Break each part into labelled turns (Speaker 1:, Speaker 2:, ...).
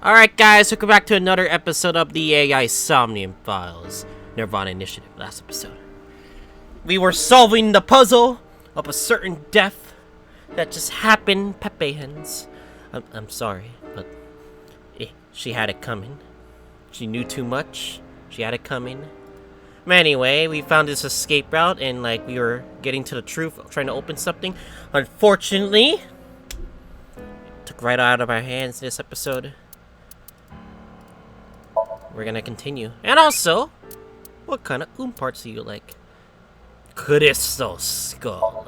Speaker 1: Alright guys, welcome back to another episode of the AI Somnium Files nirvanA Initiative. Last episode, we were solving the puzzle of a certain death that just happened. Pepe Hens. I'm sorry, but she had it coming. She knew too much. She had it coming. But anyway, we found this escape route and we were getting to the truth, trying to open something. Unfortunately, it took right out of our hands this episode. We're gonna continue. And also, what kind of parts do you like? Crystal Skull.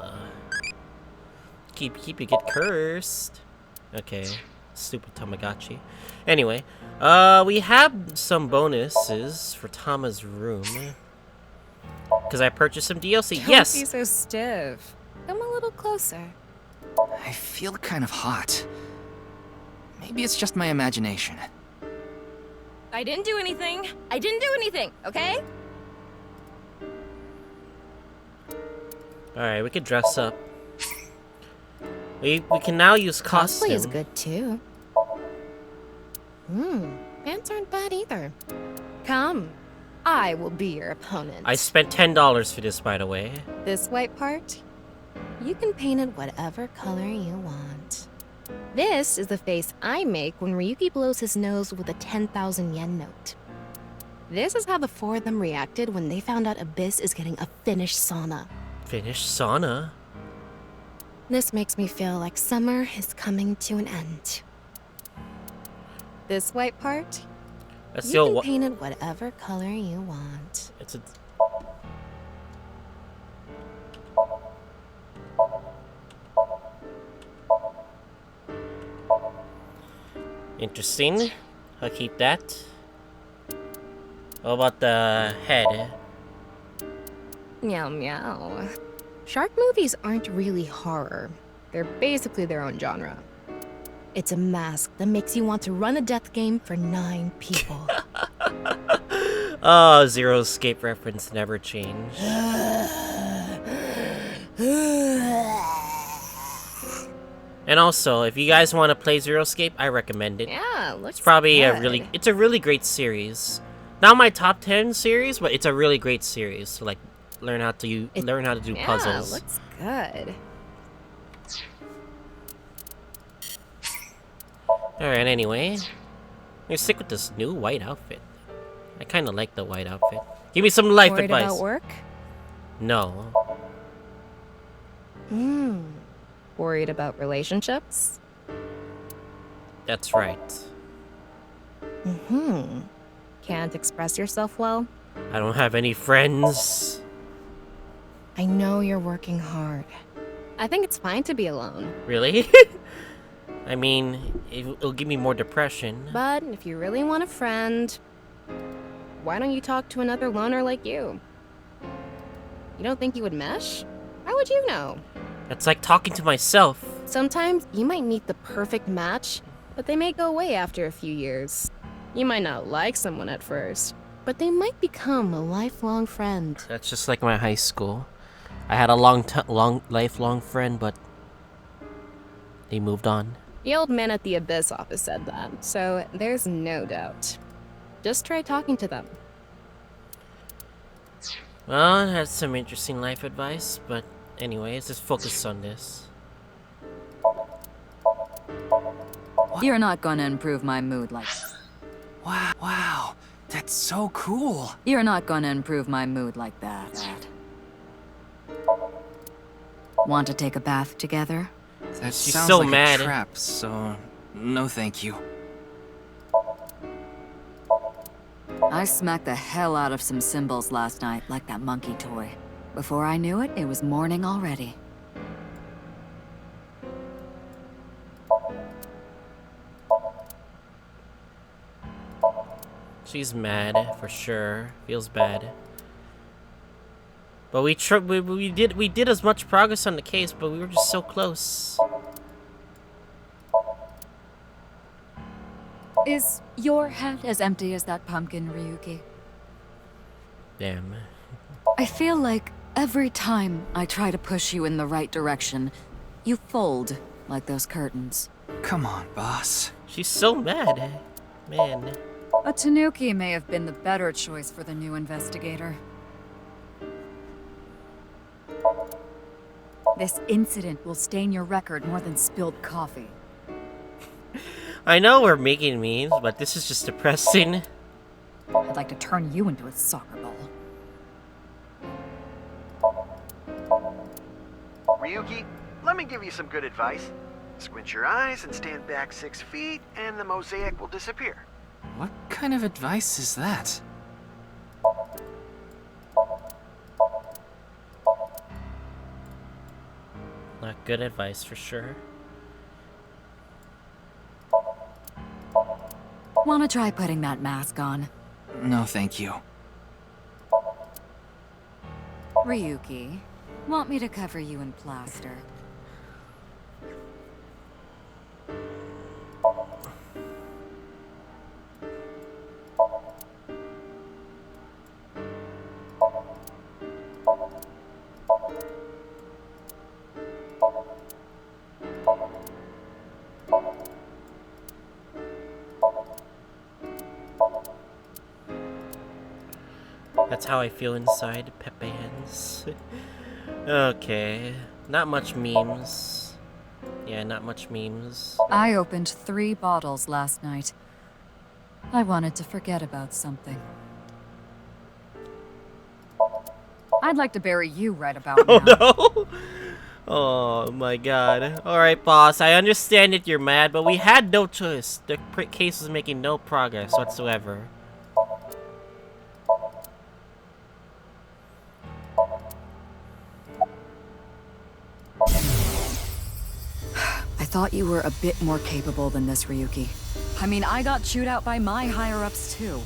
Speaker 1: Keep you get cursed. Okay, stupid Tamagotchi. Anyway, we have some bonuses for Tama's room. Because I purchased some DLC.
Speaker 2: Don't
Speaker 1: Yes!
Speaker 2: be so stiff. Come a little closer.
Speaker 3: I feel kind of hot. Maybe it's just my imagination.
Speaker 2: I didn't do anything. Okay?
Speaker 1: Alright, we could dress up. We can now use costume.
Speaker 2: Cosplay is good too. Pants aren't bad either. Come, I will be your opponent.
Speaker 1: I spent $10 for this, by the way.
Speaker 2: This white part, you can paint it whatever color you want. This is the face I make when Ryuki blows his nose with a 10,000 yen note. This is how the four of them reacted when they found out Abyss is getting a finished sauna.
Speaker 1: Finished sauna?
Speaker 2: This makes me feel like summer is coming to an end. This white part,
Speaker 1: That's
Speaker 2: you can paint it whatever color you want.
Speaker 1: It's a... Interesting. I'll keep that. What about the head?
Speaker 2: Meow meow. Shark movies aren't really horror. They're basically their own genre. It's a mask that makes you want to run a death game for 9 people.
Speaker 1: Oh, Zero Escape reference never changed. And also, if you guys want to play Zero Escape, I recommend it.
Speaker 2: Yeah, looks
Speaker 1: It's probably
Speaker 2: good.
Speaker 1: it's a really great series. Not my top 10 series, but it's a really great series to learn how to do puzzles.
Speaker 2: Yeah, looks good.
Speaker 1: Alright, anyway. I'm stick with this new white outfit. I kinda like the white outfit. Give me some life
Speaker 2: Worried
Speaker 1: advice.
Speaker 2: about work?
Speaker 1: No.
Speaker 2: Worried about relationships?
Speaker 1: That's right.
Speaker 2: Can't express yourself well?
Speaker 1: I don't have any friends.
Speaker 2: I know you're working hard. I think it's fine to be alone.
Speaker 1: Really? I mean, it'll give me more depression.
Speaker 2: But if you really want a friend, why don't you talk to another loner like you? You don't think you would mesh? How would you know?
Speaker 1: It's like talking to myself.
Speaker 2: Sometimes you might meet the perfect match, but they may go away after a few years. You might not like someone at first, but they might become a lifelong friend.
Speaker 1: That's just like my high school. I had a lifelong friend, but they moved on.
Speaker 2: The old man at the Abyss office said that, so there's no doubt. Just try talking to them.
Speaker 1: Well, it has some interesting life advice, but anyways, just focus on this.
Speaker 4: You're not gonna improve my mood like...
Speaker 3: Wow, that's so cool.
Speaker 4: You're not gonna improve my mood like that. Want to take a bath together?
Speaker 3: That
Speaker 1: She's
Speaker 3: sounds
Speaker 1: so
Speaker 3: like
Speaker 1: mad.
Speaker 3: a trap, so no thank you.
Speaker 4: I smacked the hell out of some symbols last night, like that monkey toy. Before I knew it, it was morning already.
Speaker 1: She's mad for sure. Feels bad. But we did as much progress on the case, but we were just so close.
Speaker 4: Is your head as empty as that pumpkin, Ryuki?
Speaker 1: Damn.
Speaker 4: I feel like every time I try to push you in the right direction, you fold like those curtains.
Speaker 3: Come on, boss.
Speaker 1: She's so mad. Man.
Speaker 4: A Tanuki may have been the better choice for the new investigator. This incident will stain your record more than spilled coffee.
Speaker 1: I know we're making memes, but this is just depressing.
Speaker 4: I'd like to turn you into a soccer ball.
Speaker 5: Ryuki, let me give you some good advice. Squint your eyes and stand back 6 feet, and the mosaic will disappear.
Speaker 3: What kind of advice is that?
Speaker 1: Not good advice for sure.
Speaker 4: Wanna try putting that mask on?
Speaker 3: No, thank you.
Speaker 4: Ryuki, want me to cover you in plaster?
Speaker 1: That's how I feel inside, Pepe hands. Okay. Not much memes. Yeah, not much memes.
Speaker 4: I opened 3 bottles last night. I wanted to forget about something. I'd like to bury you right about now.
Speaker 1: Oh no! Oh my god. Alright, boss. I understand that you're mad, but we had no choice. The case was making no progress whatsoever.
Speaker 4: I thought you were a bit more capable than this, Ryuki. I mean, I got chewed out by my higher-ups, too.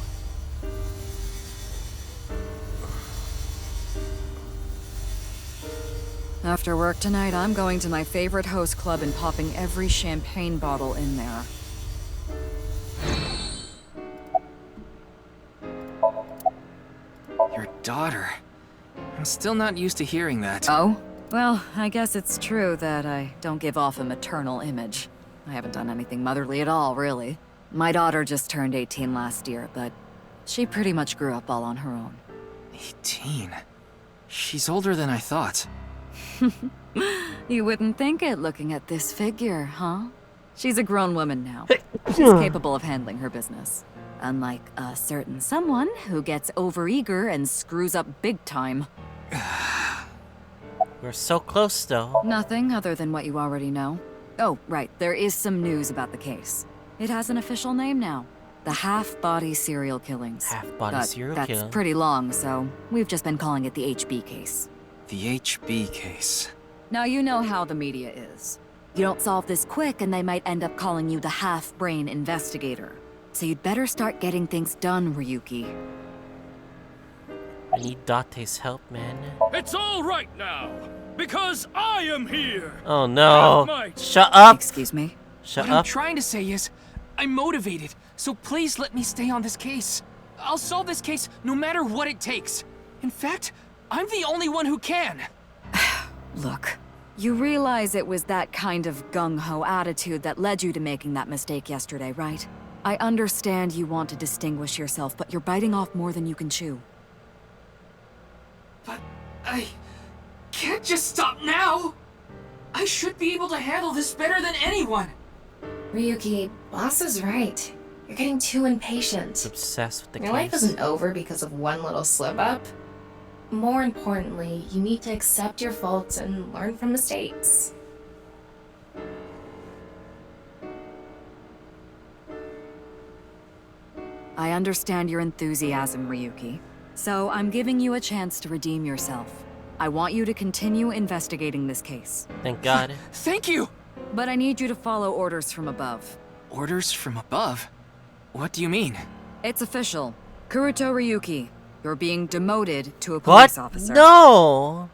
Speaker 4: After work tonight, I'm going to my favorite host club and popping every champagne bottle in there.
Speaker 3: Your daughter. I'm still not used to hearing that.
Speaker 4: Oh? Well, I guess it's true that I don't give off a maternal image. I haven't done anything motherly at all, really. My daughter just turned 18 last year, but she pretty much grew up all on her own.
Speaker 3: 18? She's older than I thought.
Speaker 4: You wouldn't think it looking at this figure, huh? She's a grown woman now. She's capable of handling her business. Unlike a certain someone who gets overeager and screws up big time.
Speaker 1: We're so close, though.
Speaker 4: Nothing other than what you already know. Oh, right, there is some news about the case. It has an official name now. The half-body serial killings.
Speaker 1: Half-body
Speaker 4: But
Speaker 1: serial
Speaker 4: that's
Speaker 1: killing.
Speaker 4: pretty long, so we've just been calling it the HB case.
Speaker 3: The HB case.
Speaker 4: Now you know how the media is. You don't solve this quick and they might end up calling you the half-brain investigator. So you'd better start getting things done, Ryuki.
Speaker 1: I need Date's help, man.
Speaker 6: It's all right now, because I am here.
Speaker 1: Oh no.
Speaker 6: Half-might.
Speaker 1: Shut up.
Speaker 4: Excuse me?
Speaker 1: Shut
Speaker 7: What I'm
Speaker 1: up.
Speaker 7: trying to say is, I'm motivated, so please let me stay on this case. I'll solve this case no matter what it takes. In fact, I'm the only one who can.
Speaker 4: Look, you realize it was that kind of gung-ho attitude that led you to making that mistake yesterday, right? I understand you want to distinguish yourself, but you're biting off more than you can chew.
Speaker 7: But I can't just stop now. I should be able to handle this better than anyone.
Speaker 2: Ryuki, boss is right. You're getting too impatient.
Speaker 1: Obsessed with the
Speaker 2: Your life
Speaker 1: case.
Speaker 2: isn't over because of one little slip up. More importantly, you need to accept your faults and learn from mistakes.
Speaker 4: I understand your enthusiasm, Ryuki. So I'm giving you a chance to redeem yourself. I want you to continue investigating this case.
Speaker 1: Thank God.
Speaker 7: Thank you.
Speaker 4: But I need you to follow orders from above.
Speaker 3: Orders from above? What do you mean?
Speaker 4: It's official. Kuruto Ryuki, you're being demoted to a
Speaker 1: What?
Speaker 4: police officer.
Speaker 1: No.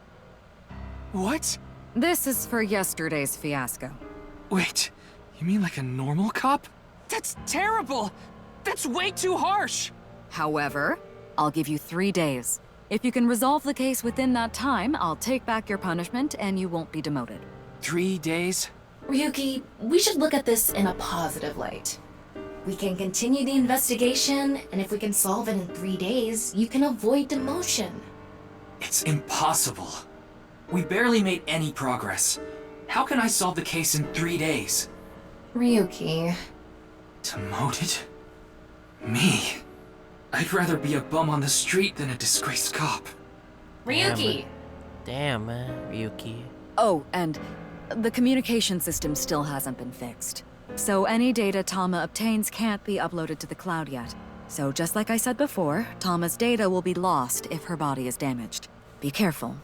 Speaker 7: What?
Speaker 4: This is for yesterday's fiasco.
Speaker 7: Wait, you mean like a normal cop? That's terrible. That's way too harsh.
Speaker 4: However, I'll give you 3 days. If you can resolve the case within that time, I'll take back your punishment and you won't be demoted.
Speaker 3: 3 days?
Speaker 2: Ryuki, we should look at this in a positive light. We can continue the investigation, and if we can solve it in 3 days, you can avoid demotion.
Speaker 3: It's impossible. We barely made any progress. How can I solve the case in 3 days?
Speaker 2: Ryuki.
Speaker 3: Demoted? Me? I'd rather be a bum on the street than a disgraced cop.
Speaker 2: Ryuki!
Speaker 1: Damn, man, Ryuki.
Speaker 4: Oh, and the communication system still hasn't been fixed. So any data Tama obtains can't be uploaded to the cloud yet. So just like I said before, Tama's data will be lost if her body is damaged. Be careful.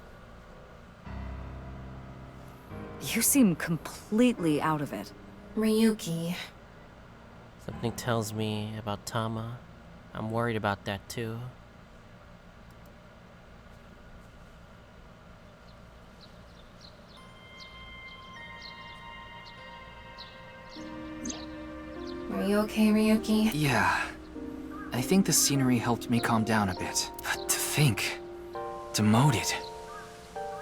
Speaker 4: You seem completely out of it.
Speaker 2: Ryuki.
Speaker 1: Something tells me about Tama. I'm worried about that too.
Speaker 2: Are you okay, Ryuki?
Speaker 3: Yeah. I think the scenery helped me calm down a bit. But to think... demoted.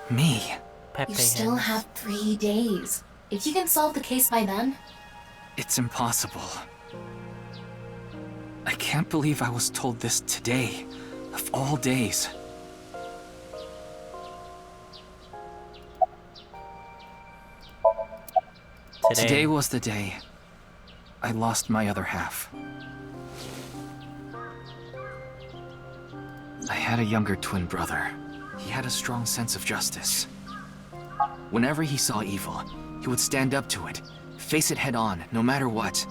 Speaker 3: Me.
Speaker 1: Pepe
Speaker 2: You still
Speaker 1: hands.
Speaker 2: have 3 days. If you can solve the case by then,
Speaker 3: It's impossible. I can't believe I was told this today, of all days. Today was the day I lost my other half. I had a younger twin brother. He had a strong sense of justice. Whenever he saw evil, he would stand up to it, face it head on, no matter what.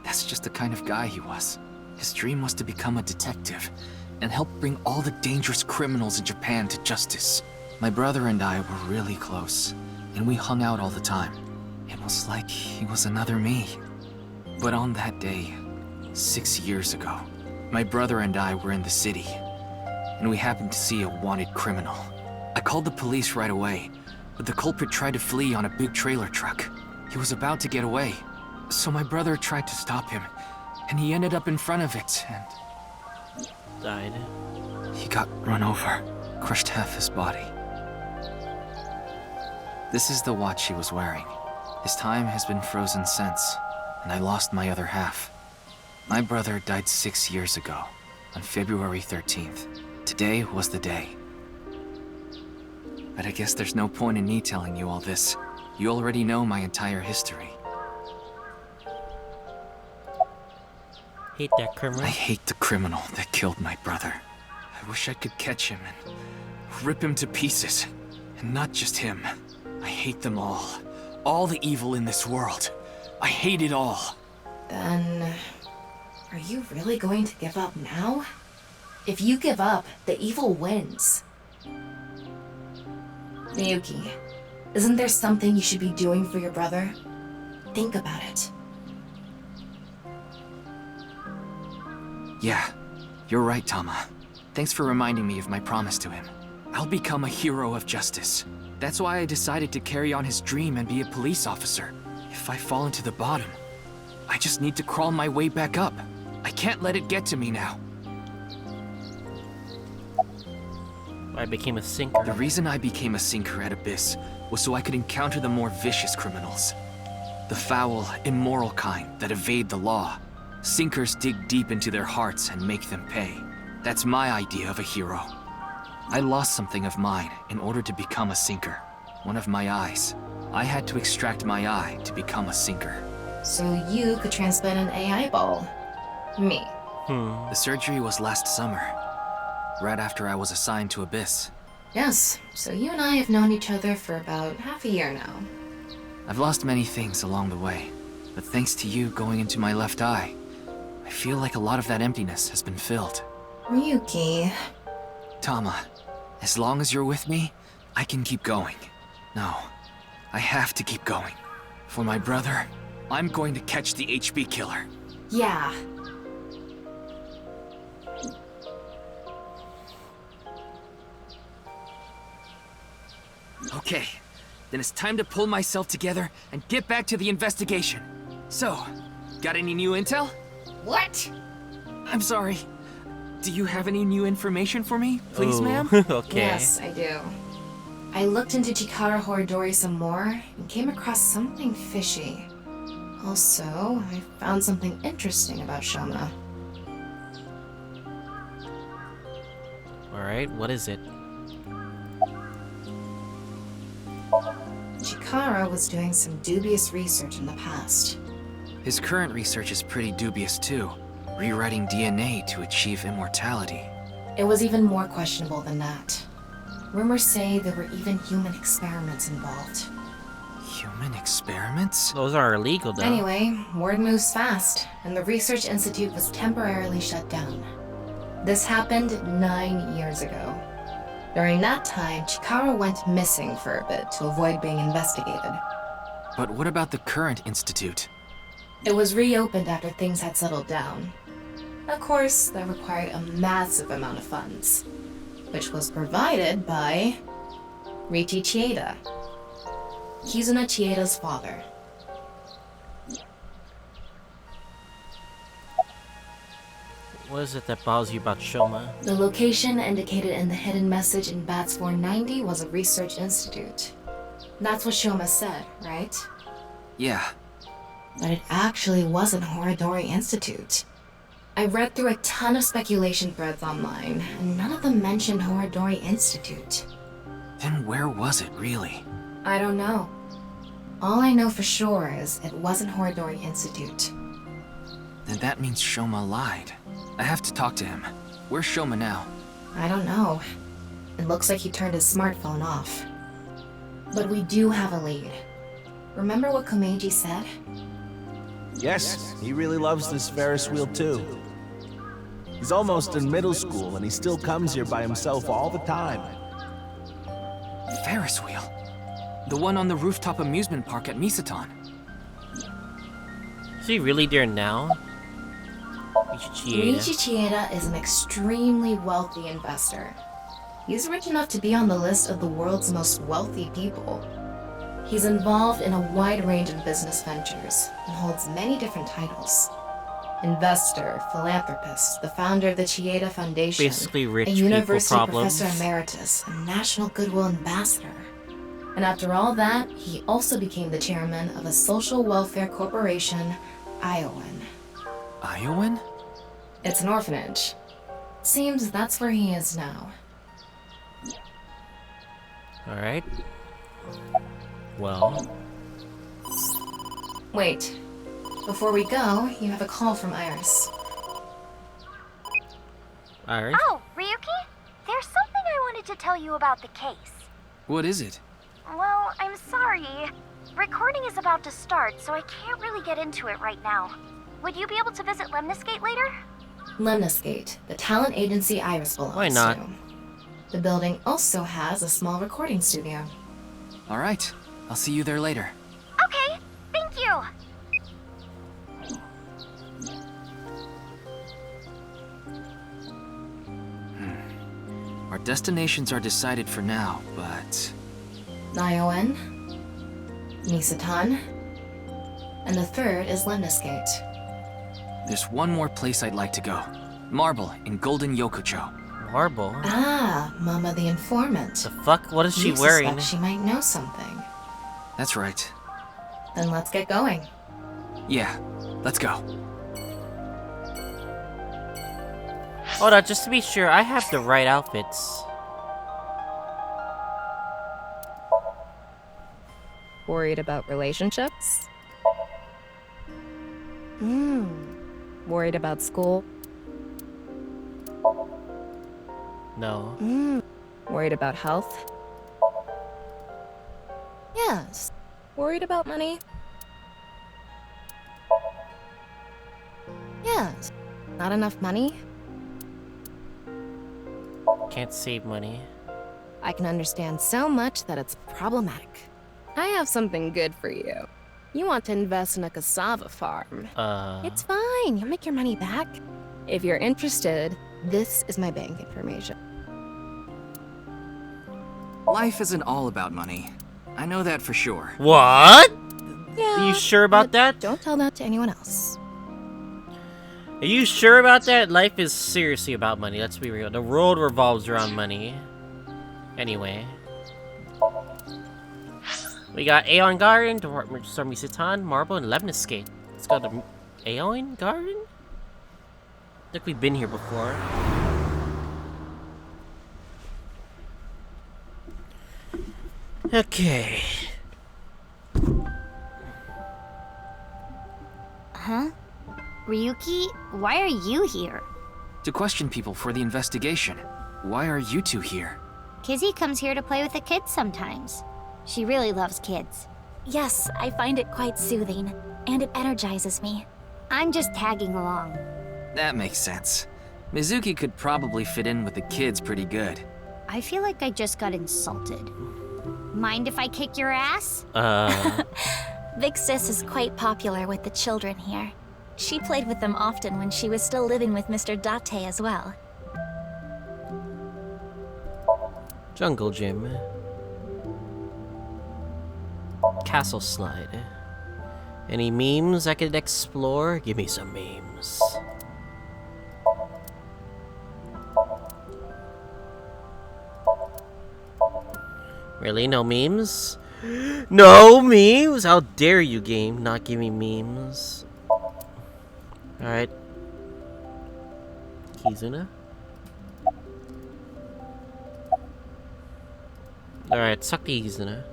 Speaker 3: That's just the kind of guy he was. His dream was to become a detective and help bring all the dangerous criminals in Japan to justice. My brother and I were really close, and we hung out all the time. It was like he was another me. But on that day, 6 years ago, my brother and I were in the city, and we happened to see a wanted criminal. I called the police right away, but the culprit tried to flee on a big trailer truck. He was about to get away, so my brother tried to stop him, and he ended up in front of it, and
Speaker 1: Died.
Speaker 3: he got run over, crushed half his body. This is the watch he was wearing. His time has been frozen since, and I lost my other half. My brother died 6 years ago, on February 13th. Today was the day. But I guess there's no point in me telling you all this. You already know my entire history.
Speaker 1: Hate that criminal.
Speaker 3: I hate the criminal that killed my brother. I wish I could catch him and rip him to pieces. And not just him. I hate them all. All the evil in this world. I hate it all.
Speaker 2: then... Are you really going to give up now? If you give up, the evil wins. Miyuki, isn't there something you should be doing for your brother? Think about it.
Speaker 3: Yeah, you're right, Tama. Thanks for reminding me of my promise to him. I'll become a hero of justice. That's why I decided to carry on his dream and be a police officer. If I fall into the bottom, I just need to crawl my way back up. I can't let it get to me now.
Speaker 1: I became a sinker.
Speaker 3: The reason I became a sinker at Abyss was so I could encounter the more vicious criminals. The foul, immoral kind that evade the law. Sinkers dig deep into their hearts and make them pay. That's my idea of a hero. I lost something of mine in order to become a sinker. One of my eyes. I had to extract my eye to become a sinker.
Speaker 2: So you could transplant an AI ball. Me.
Speaker 3: The surgery was last summer, right after I was assigned to Abyss.
Speaker 2: Yes, so you and I have known each other for about half a year now.
Speaker 3: I've lost many things along the way, but thanks to you going into my left eye, I feel like a lot of that emptiness has been filled.
Speaker 2: Ryuki.
Speaker 3: Tama, as long as you're with me, I can keep going. No, I have to keep going. For my brother, I'm going to catch the HB killer.
Speaker 2: Yeah.
Speaker 3: Okay, then it's time to pull myself together and get back to the investigation. So, got any new intel?
Speaker 2: What?
Speaker 3: I'm sorry. Do you have any new information for me, please,
Speaker 1: Ooh,
Speaker 3: ma'am?
Speaker 1: Okay.
Speaker 2: Yes, I do. I looked into Chikara Horidori some more and came across something fishy. Also, I found something interesting about Shoma.
Speaker 1: Alright, what is it?
Speaker 2: Chikara was doing some dubious research in the past.
Speaker 3: His current research is pretty dubious too. Rewriting DNA to achieve immortality.
Speaker 2: It was even more questionable than that. Rumors say there were even human experiments involved.
Speaker 3: Human experiments?
Speaker 1: Those are illegal, though.
Speaker 2: Anyway, word moves fast, and the research institute was temporarily shut down. This happened 9 years ago. During that time, Chikara went missing for a bit to avoid being investigated.
Speaker 3: But what about the current institute?
Speaker 2: It was reopened after things had settled down. Of course, that required a massive amount of funds, which was provided by Riichi Chieda. Kizuna Chieda's father.
Speaker 1: What is it that bothers you about Shoma?
Speaker 2: The location indicated in the hidden message in Bats 490 was a research institute. That's what Shoma said, right?
Speaker 3: Yeah.
Speaker 2: But it actually wasn't Horadori Institute. I read through a ton of speculation threads online, and none of them mentioned Horadori Institute.
Speaker 3: Then where was it, really?
Speaker 2: I don't know. All I know for sure is it wasn't Horadori Institute.
Speaker 3: Then that means Shoma lied. I have to talk to him. Where's Shoma now?
Speaker 2: I don't know. It looks like he turned his smartphone off. But we do have a lead. Remember what Komeiji said?
Speaker 8: Yes, he really loves this Ferris wheel too. He's almost in middle school and he still comes here by himself all the time.
Speaker 3: Ferris wheel? The one on the rooftop amusement park at Misaton.
Speaker 1: Is he really there now?
Speaker 2: Riichi Chieda is an extremely wealthy investor. He's rich enough to be on the list of the world's most wealthy people. He's involved in a wide range of business ventures and holds many different titles. Investor, philanthropist, the founder of the Chieda Foundation,
Speaker 1: Basically rich
Speaker 2: a
Speaker 1: people
Speaker 2: university
Speaker 1: problems.
Speaker 2: professor emeritus, a national goodwill ambassador. And after all that, he also became the chairman of a social welfare corporation, TheOffOne.
Speaker 3: TheOffOne?
Speaker 2: It's an orphanage. Seems that's where he is now.
Speaker 1: Alright. Well.
Speaker 2: Wait. Before we go, you have a call from Iris.
Speaker 1: Alright.
Speaker 9: Oh, Ryuki? There's something I wanted to tell you about the case.
Speaker 3: What is it?
Speaker 9: Well, I'm sorry. Recording is about to start, so I can't really get into it right now. Would you be able to visit Lemniscate later?
Speaker 2: Lemniscate, the talent agency Iris belongs
Speaker 1: Why not?
Speaker 2: to. The building also has a small recording studio.
Speaker 3: Alright, I'll see you there later.
Speaker 9: Okay, thank you.
Speaker 3: Our destinations are decided for now, but...
Speaker 2: TheOffOne, Misaton, and the third is Lemniscate.
Speaker 3: there's one more place I'd like to go. Marble in Golden Yokocho.
Speaker 1: Marble?
Speaker 2: Ah, Mama the informant.
Speaker 1: The fuck? What is she
Speaker 2: You
Speaker 1: wearing?
Speaker 2: suspect she might know something.
Speaker 3: That's right.
Speaker 2: Then let's get going.
Speaker 3: Yeah, let's go.
Speaker 1: Hold on, just to be sure, I have the right outfits.
Speaker 2: Worried about relationships? Worried about school?
Speaker 1: No.
Speaker 2: Worried about health? Yes. Worried about money? Yes. Not enough money?
Speaker 1: Can't save money.
Speaker 2: I can understand so much that it's problematic. I have something good for you. You want to invest in a cassava farm. It's fine, you'll make your money back. If you're interested, this is my bank information.
Speaker 3: Life isn't all about money. I know that for sure.
Speaker 1: What?
Speaker 2: Yeah.
Speaker 1: Are you sure about
Speaker 2: but
Speaker 1: that?
Speaker 2: Don't tell that to anyone else.
Speaker 1: Are you sure about that? Life is seriously about money, let's be real. The world revolves around money. Anyway. We got Aeon Garden, Department of Misaton, Marble, and Lemniscate. Let's go to Aeon Garden? I think we've been here before. Okay.
Speaker 9: Huh? Ryuki, why are you here?
Speaker 3: To question people for the investigation. Why are you two here?
Speaker 9: Kizzy comes here to play with the kids sometimes. She really loves kids.
Speaker 10: Yes, I find it quite soothing, and it energizes me.
Speaker 9: I'm just tagging along.
Speaker 3: That makes sense. Mizuki could probably fit in with the kids pretty good.
Speaker 9: I feel like I just got insulted. Mind if I kick your ass?
Speaker 10: Big Sis is quite popular with the children here. She played with them often when she was still living with Mr. Date as well.
Speaker 1: Jungle Gym. Castle Slide. Any memes I could explore? Give me some memes. Really? No memes? No memes? How dare you, game, not give me memes. Alright. Kizuna? Alright, suck the Kizuna.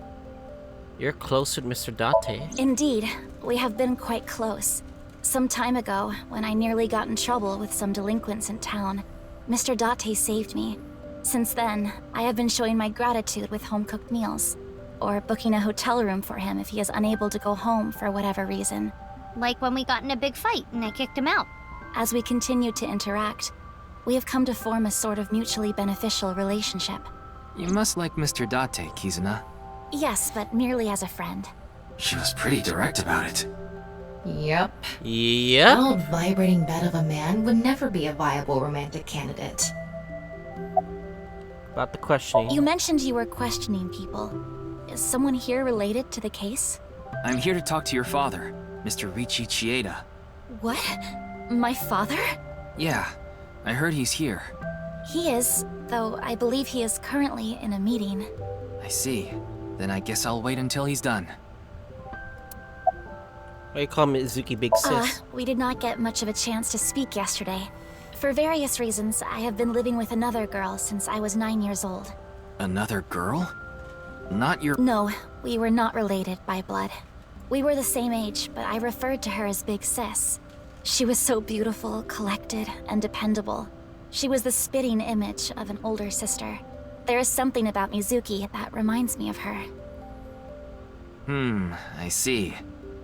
Speaker 1: You're close with Mr. Date.
Speaker 10: Indeed, we have been quite close. Some time ago, when I nearly got in trouble with some delinquents in town, Mr. Date saved me. Since then, I have been showing my gratitude with home-cooked meals, or booking a hotel room for him if he is unable to go home for whatever reason.
Speaker 9: Like when we got in a big fight and I kicked him out.
Speaker 10: As we continue to interact, we have come to form a sort of mutually beneficial relationship.
Speaker 3: You must like Mr. Date, Kizuna.
Speaker 10: Yes, but merely as a friend.
Speaker 3: She was pretty direct about it.
Speaker 11: Yep.
Speaker 1: Yep.
Speaker 11: An old vibrating bed of a man would never be a viable romantic candidate.
Speaker 1: About the questioning.
Speaker 10: You mentioned you were questioning people. Is someone here related to the case?
Speaker 3: I'm here to talk to your father, Mr. Riichi Chieda.
Speaker 10: What? My father?
Speaker 3: Yeah, I heard he's here.
Speaker 10: He is, though I believe he is currently in a meeting.
Speaker 3: I see. Then I guess I'll wait until he's done.
Speaker 1: Why you call Mizuki Big Sis?
Speaker 10: We did not get much of a chance to speak yesterday. For various reasons, I have been living with another girl since I was 9 years old.
Speaker 3: Another girl? Not your—
Speaker 10: No, we were not related by blood. We were the same age, but I referred to her as Big Sis. She was so beautiful, collected, and dependable. She was the spitting image of an older sister. There is something about Mizuki that reminds me of her.
Speaker 3: I see.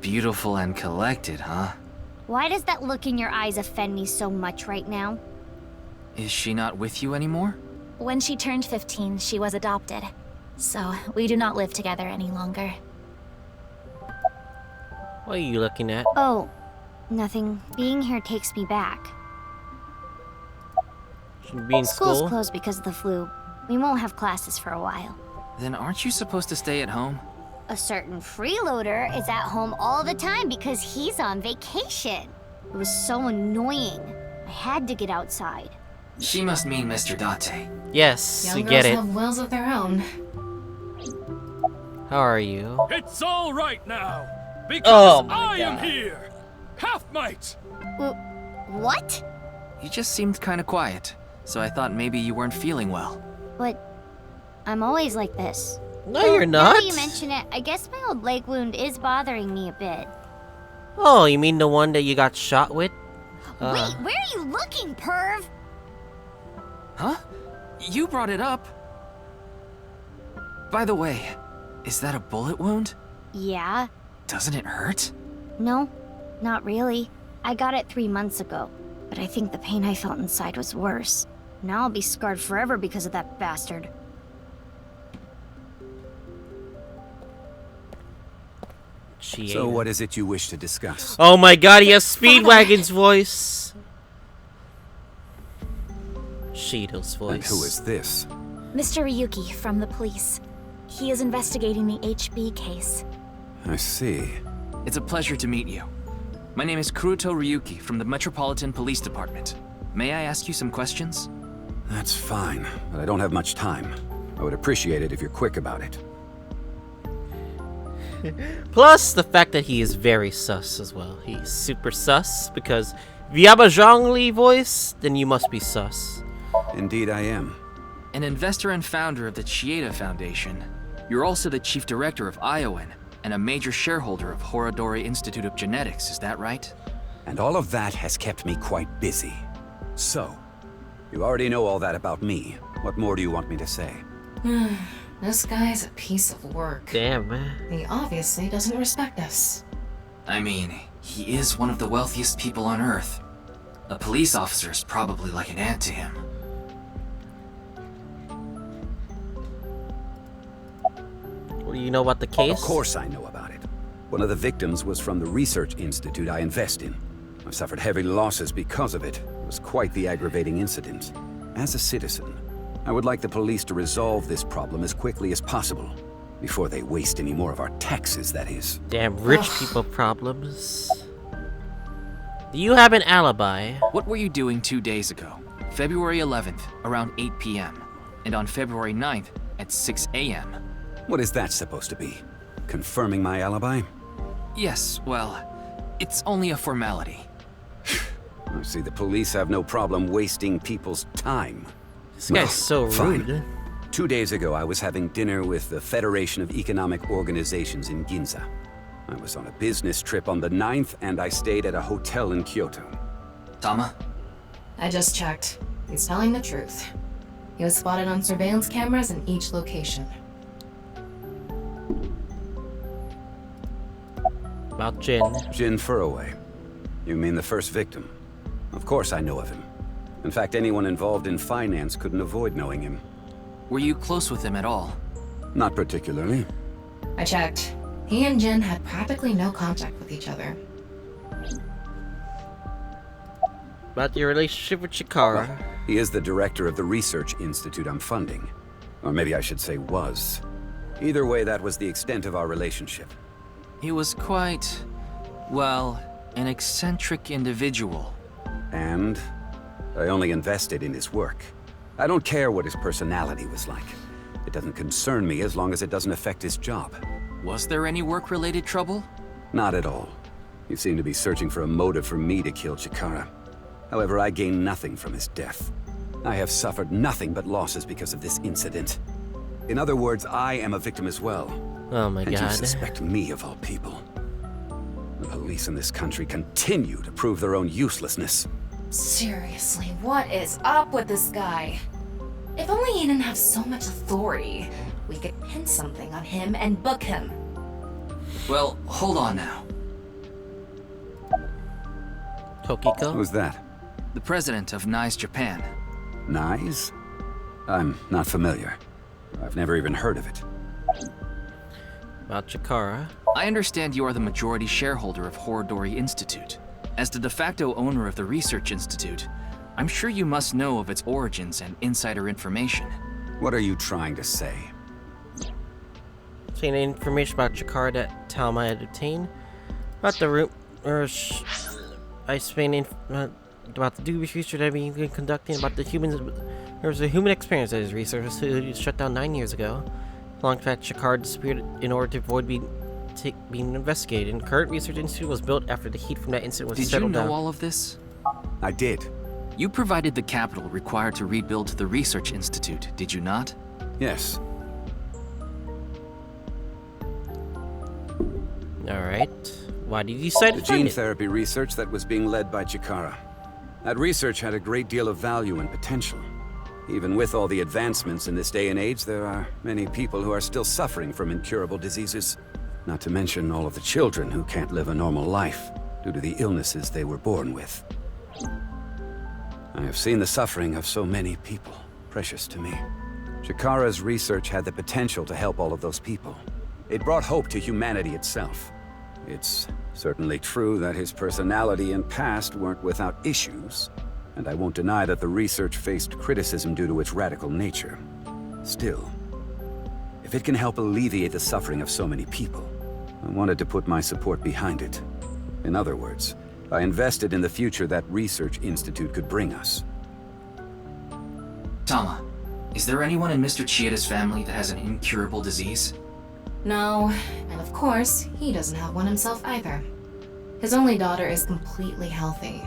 Speaker 3: Beautiful and collected, huh?
Speaker 9: Why does that look in your eyes offend me so much right now?
Speaker 3: Is she not with you anymore?
Speaker 10: When she turned 15, she was adopted. So, we do not live together any longer.
Speaker 1: What are you looking at?
Speaker 9: Oh, nothing. Being here takes me back.
Speaker 1: Should be in
Speaker 9: School's
Speaker 1: school.
Speaker 9: closed because of the flu. We won't have classes for a while.
Speaker 3: Then aren't you supposed to stay at home?
Speaker 9: A certain freeloader is at home all the time because he's on vacation. It was so annoying. I had to get outside.
Speaker 3: She must mean Mr. Date.
Speaker 1: Yes,
Speaker 11: Young
Speaker 1: we
Speaker 11: girls
Speaker 1: get it.
Speaker 11: have wills of their own.
Speaker 1: How are you?
Speaker 6: It's all right now,
Speaker 1: Oh
Speaker 6: because
Speaker 1: my
Speaker 6: I am
Speaker 1: God.
Speaker 6: here. Half-mate.
Speaker 9: What?
Speaker 3: You just seemed kinda quiet, so I thought maybe you weren't feeling well.
Speaker 9: But I'm always like this.
Speaker 1: No, you're
Speaker 9: Now
Speaker 1: not.
Speaker 9: that you mention it, I guess my old leg wound is bothering me a bit.
Speaker 1: Oh, you mean the one that you got shot with?
Speaker 9: Wait, where are you looking, perv?
Speaker 3: Huh? You brought it up. By the way, is that a bullet wound?
Speaker 9: Yeah.
Speaker 3: Doesn't it hurt?
Speaker 9: No, not really. I got it 3 months ago, but I think the pain I felt inside was worse. Now I'll be scarred forever because of that bastard.
Speaker 12: So what is it you wish to discuss?
Speaker 1: Oh my God, he has Speedwagon's voice. Shido's voice.
Speaker 12: And who is this?
Speaker 10: Mr. Ryuki from the police. He is investigating the HB case.
Speaker 12: I see.
Speaker 3: It's a pleasure to meet you. My name is Kuruto Ryuki from the Metropolitan Police Department. May I ask you some questions?
Speaker 12: That's fine, but I don't have much time. I would appreciate it if you're quick about it.
Speaker 1: Plus, the fact that he is very sus as well. He's super sus, because if you have a Zhongli voice, then you must be sus.
Speaker 12: Indeed I am.
Speaker 7: An investor and founder of the Chieda Foundation, you're also the chief director of TheOffOne, and a major shareholder of Horodori Institute of Genetics, is that right?
Speaker 12: And all of that has kept me quite busy. So, you already know all that about me. What more do you want me to say?
Speaker 11: This guy's a piece of work.
Speaker 1: Damn, man.
Speaker 11: He obviously doesn't respect us.
Speaker 3: I mean, he is one of the wealthiest people on Earth. A police officer is probably like an ant to him.
Speaker 1: What do you know about the case?
Speaker 12: Of course I know about it. One of the victims was from the research institute I invest in. I've suffered heavy losses because of it. It was quite the aggravating incident. As a citizen, I would like the police to resolve this problem as quickly as possible. Before they waste any more of our taxes, that is.
Speaker 1: Damn rich people problems. Do you have an alibi?
Speaker 7: What were you doing 2 days ago? February 11th, around 8 p.m. And on February 9th, at 6 a.m.
Speaker 12: What is that supposed to be? Confirming my alibi?
Speaker 7: Yes, well, it's only a formality.
Speaker 12: I see the police have no problem wasting people's time.
Speaker 1: This guy's so
Speaker 12: fine.
Speaker 1: rude.
Speaker 12: 2 days ago, I was having dinner with the Federation of Economic Organizations in Ginza. I was on a business trip on the 9th, and I stayed at a hotel in Kyoto.
Speaker 3: Tama?
Speaker 11: I just checked. He's telling the truth. He was spotted on surveillance cameras in each location.
Speaker 1: About Jin.
Speaker 12: Jin Furroway. You mean the first victim? Of course I know of him. In fact, anyone involved in finance couldn't avoid knowing him.
Speaker 7: Were you close with him at all?
Speaker 12: Not particularly.
Speaker 11: I checked. He and Jin had practically no contact with each other.
Speaker 1: About your relationship with Chikara.
Speaker 12: Well, he is the director of the research institute I'm funding. Or maybe I should say was. Either way, that was the extent of our relationship.
Speaker 7: He was quite, well, an eccentric individual.
Speaker 12: And I only invested in his work. I don't care what his personality was like. It doesn't concern me as long as it doesn't affect his job.
Speaker 7: Was there any work-related trouble?
Speaker 12: Not at all. You seem to be searching for a motive for me to kill Chikara. However, I gain nothing from his death. I have suffered nothing but losses because of this incident. In other words, I am a victim as well.
Speaker 1: Oh my
Speaker 12: and
Speaker 1: god.
Speaker 12: you suspect me of all people. The police in this country continue to prove their own uselessness.
Speaker 11: Seriously, what is up with this guy? If only he didn't have so much authority, we could pin something on him and book him.
Speaker 3: Well, hold on now.
Speaker 1: Tokiko?
Speaker 12: Who's that?
Speaker 7: The president of NICE Japan.
Speaker 12: NICE? I'm not familiar. I've never even heard of it.
Speaker 1: About Chikara.
Speaker 7: I understand you are the majority shareholder of Horodori Institute. As the de facto owner of the Research Institute, I'm sure you must know of its origins and insider information.
Speaker 12: What are you trying to say?
Speaker 1: Saying information about Chikara that Talma had obtained. About the room, I explained about the dubious research that we've been conducting about the humans. There was a human experience that his research shut down 9 years ago. Long fact, Chikara disappeared in order to avoid being investigated. And current research institute was built after the heat from that incident was settled down.
Speaker 7: Did you know all of this?
Speaker 12: I did.
Speaker 7: You provided the capital required to rebuild the Research Institute, did you not?
Speaker 12: Yes.
Speaker 1: Alright. Why did you decide to
Speaker 12: The
Speaker 1: fund
Speaker 12: gene
Speaker 1: it?
Speaker 12: therapy research that was being led by Chikara. That research had a great deal of value and potential. Even with all the advancements in this day and age, there are many people who are still suffering from incurable diseases. Not to mention all of the children who can't live a normal life due to the illnesses they were born with. I have seen the suffering of so many people, precious to me. Chikara's research had the potential to help all of those people. It brought hope to humanity itself. It's certainly true that his personality and past weren't without issues, and I won't deny that the research faced criticism due to its radical nature. Still, if it can help alleviate the suffering of so many people, I wanted to put my support behind it. In other words, I invested in the future that Research Institute could bring us.
Speaker 3: Tama, is there anyone in Mr. Chieda's family that has an incurable disease?
Speaker 11: No, and of course, he doesn't have one himself either. His only daughter is completely healthy,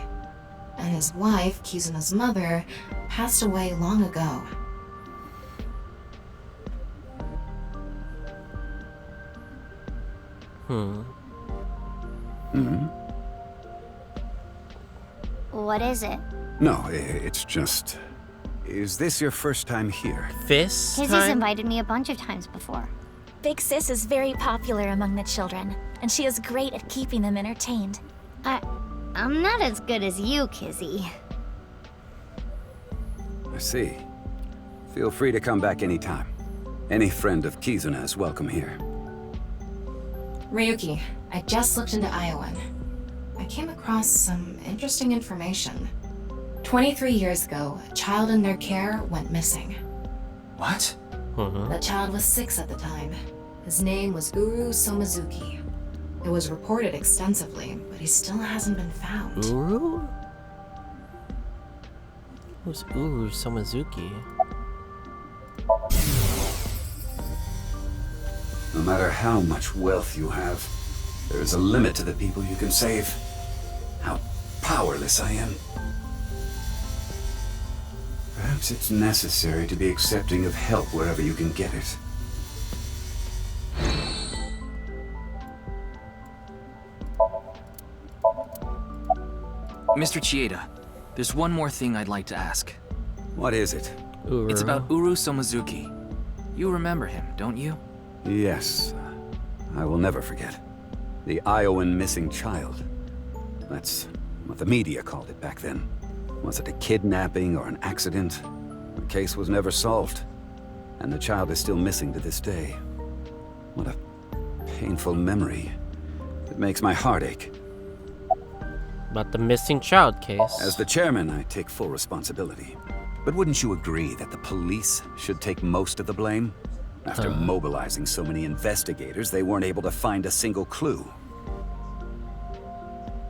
Speaker 11: and his wife, Kizuna's mother, passed away long ago.
Speaker 9: What is it?
Speaker 12: No, it's just... Is this your first time here?
Speaker 1: Fist
Speaker 9: Kizzy's
Speaker 1: time?
Speaker 9: invited me a bunch of times before.
Speaker 10: Big Sis is very popular among the children, and she is great at keeping them entertained.
Speaker 9: I'm not as good as you, Kizzy.
Speaker 12: I see. Feel free to come back anytime. Any friend of Kizuna is welcome here.
Speaker 11: Ryuki, I just looked into TheOffOne. I came across some interesting information. 23 years ago, a child in their care went missing.
Speaker 3: What?
Speaker 11: The child was 6 at the time. His name was Uru Somazuki. It was reported extensively, but he still hasn't been found.
Speaker 1: Uru? Who's Uru Somazuki?
Speaker 12: No matter how much wealth you have, there is a limit to the people you can save. How powerless I am. Perhaps it's necessary to be accepting of help wherever you can get it.
Speaker 3: Mr. Chieda, there's one more thing I'd like to ask.
Speaker 12: What is it?
Speaker 1: Uru.
Speaker 3: It's about Uru Somazuki. You remember him, don't you?
Speaker 12: Yes. I will never forget. The TheOffOne missing child. That's what the media called it back then. Was it a kidnapping or an accident? The case was never solved. And the child is still missing to this day. What a painful memory. It makes my heart ache.
Speaker 1: About the missing child case.
Speaker 12: As the chairman, I take full responsibility. But wouldn't you agree that the police should take most of the blame? After mobilizing so many investigators, they weren't able to find a single clue.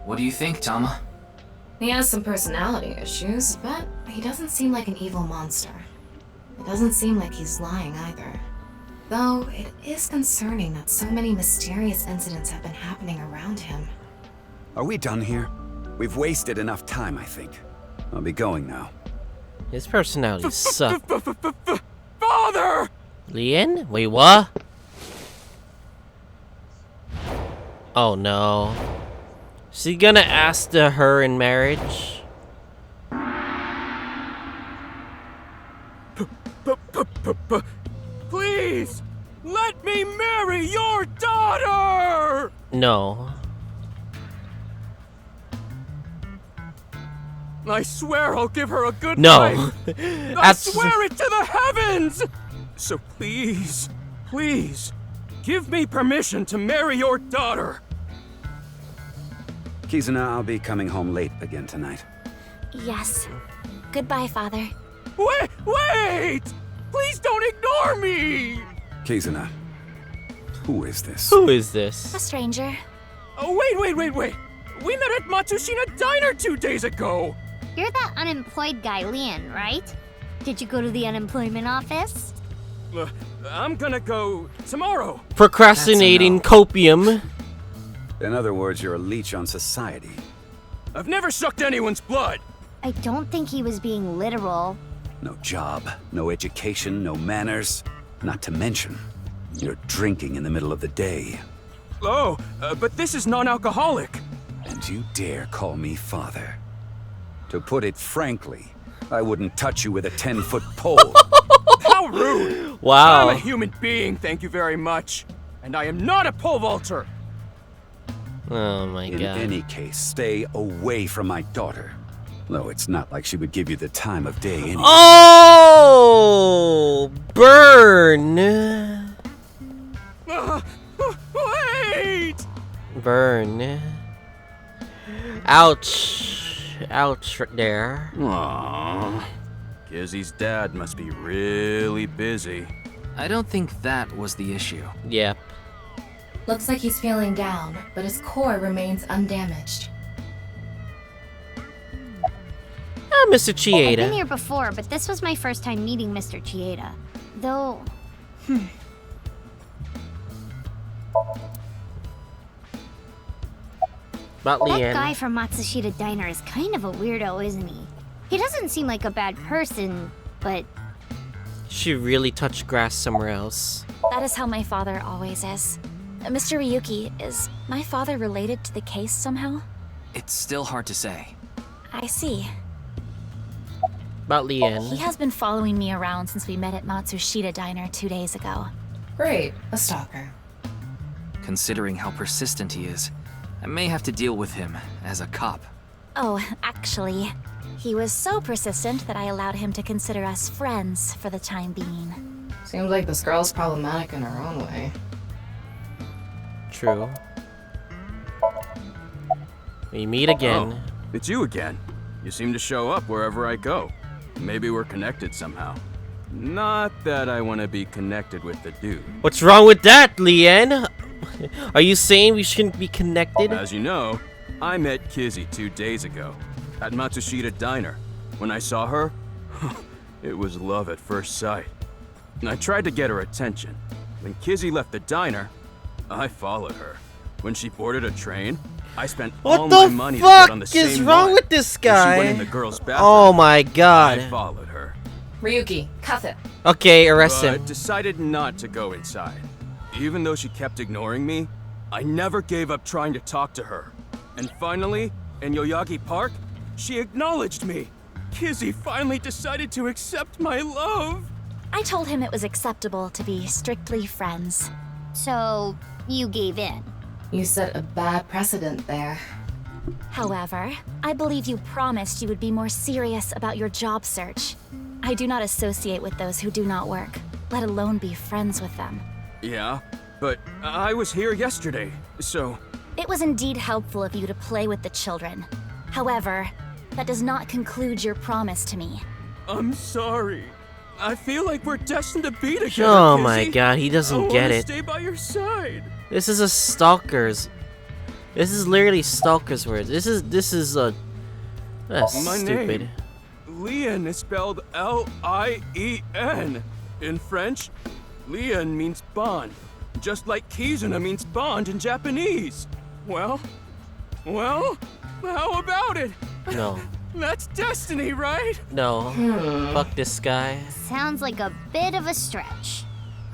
Speaker 3: What do you think, Tama?
Speaker 11: He has some personality issues, but he doesn't seem like an evil monster. It doesn't seem like he's lying either. Though, it is concerning that so many mysterious incidents have been happening around him.
Speaker 12: Are we done here? We've wasted enough time, I think. I'll be going now.
Speaker 1: His personality sucks.
Speaker 7: Father!
Speaker 1: Lien? Wait, what? Oh no. Is he gonna ask her in marriage?
Speaker 7: Please! Let me marry your daughter!
Speaker 1: No.
Speaker 7: I swear I'll give her a good
Speaker 1: No.
Speaker 7: life. I swear it to the heavens! So please, please, give me permission to marry your daughter.
Speaker 12: Kizuna, I'll be coming home late again tonight.
Speaker 10: Yes. Goodbye, Father.
Speaker 7: Wait! Please don't ignore me!
Speaker 12: Kizuna, who is this?
Speaker 1: Who is this?
Speaker 10: A stranger.
Speaker 7: Oh, wait. We met at Matsushina Diner 2 days ago.
Speaker 9: You're that unemployed guy, Leon, right? Did you go to the unemployment office?
Speaker 7: I'm gonna go tomorrow.
Speaker 1: Procrastinating copium.
Speaker 12: In other words, you're a leech on society.
Speaker 7: I've never sucked anyone's blood.
Speaker 9: I don't think he was being literal.
Speaker 12: No job, no education, no manners. Not to mention, you're drinking in the middle of the day.
Speaker 7: Oh, but this is non-alcoholic.
Speaker 12: And you dare call me father. To put it frankly, I wouldn't touch you with a 10-foot pole.
Speaker 7: How rude!
Speaker 1: Wow.
Speaker 7: I'm a human being, thank you very much. And I am not a pole vaulter.
Speaker 1: Oh my
Speaker 12: In
Speaker 1: god.
Speaker 12: any case, stay away from my daughter. Though it's not like she would give you the time of day anyway.
Speaker 1: Oh! Burn!
Speaker 7: Wait!
Speaker 1: Burn. Ouch. Ouch right there.
Speaker 6: Aww. Kizzy's dad must be really busy.
Speaker 3: I don't think that was the issue.
Speaker 1: Yep.
Speaker 11: Looks like he's feeling down, but his core remains undamaged.
Speaker 1: Ah, Mr.
Speaker 9: I've been
Speaker 1: Chieda.
Speaker 9: here before, but this was my first time meeting Mr. Chieda. Though...
Speaker 1: About
Speaker 9: That
Speaker 1: Leanne.
Speaker 9: guy from Matsushita Diner is kind of a weirdo, isn't he? He doesn't seem like a bad person, but
Speaker 1: She really touched grass somewhere else.
Speaker 10: That is how my father always is. Mr. Ryuki, is my father related to the case somehow?
Speaker 3: It's still hard to say.
Speaker 10: I see.
Speaker 1: About
Speaker 10: He
Speaker 1: Leanne.
Speaker 10: has been following me around since we met at Matsushita Diner 2 days ago.
Speaker 11: Great, a stalker.
Speaker 3: Considering how persistent he is, I may have to deal with him as a cop.
Speaker 10: Oh, actually, he was so persistent that I allowed him to consider us friends for the time being.
Speaker 11: Seems like this girl's problematic in her own way.
Speaker 1: True. We meet again.
Speaker 6: Oh, it's you again. You seem to show up wherever I go. Maybe we're connected somehow. Not that I want to be connected with the dude.
Speaker 1: What's wrong with that, Leanne? Are you saying we shouldn't be connected?
Speaker 6: As you know, I met Kizzy 2 days ago at Matsushita Diner. When I saw her, it was love at first sight. And I tried to get her attention. When Kizzy left the diner, I followed her. When she boarded a train, I spent all
Speaker 1: What
Speaker 6: my
Speaker 1: the
Speaker 6: money to get on the
Speaker 1: fuck is
Speaker 6: same
Speaker 1: wrong
Speaker 6: one.
Speaker 1: with this
Speaker 6: When she went in
Speaker 1: guy?
Speaker 6: the girls' bathroom,
Speaker 1: Oh my
Speaker 6: I
Speaker 1: god.
Speaker 6: followed her.
Speaker 11: Ryuki, cuff it.
Speaker 1: Okay, arrest
Speaker 6: But
Speaker 1: him.
Speaker 6: decided not to go inside. Even though she kept ignoring me, I never gave up trying to talk to her. And finally, in Yoyagi Park, she acknowledged me. Kizzy finally decided to accept my love.
Speaker 10: I told him it was acceptable to be strictly friends.
Speaker 9: so you gave in.
Speaker 11: You set a bad precedent there.
Speaker 10: However, I believe you promised you would be more serious about your job search. I do not associate with those who do not work, let alone be friends with them.
Speaker 6: Yeah, but I was here yesterday, so...
Speaker 10: It was indeed helpful of you to play with the children. However, that does not conclude your promise to me.
Speaker 6: I'm sorry. I feel like we're destined to be together,
Speaker 1: Oh
Speaker 6: Kizzy.
Speaker 1: my god, he doesn't get
Speaker 6: I wanna
Speaker 1: it.
Speaker 6: stay by your side.
Speaker 1: This is a stalker's. This is literally stalker's words. This is that's
Speaker 6: My
Speaker 1: stupid.
Speaker 6: name. Lien is spelled L-I-E-N. In French, Lien means bond, just like Kizuna means bond in Japanese. Well, how about it?
Speaker 1: No.
Speaker 6: That's destiny, right?
Speaker 1: No. Fuck this guy.
Speaker 9: Sounds like a bit of a stretch.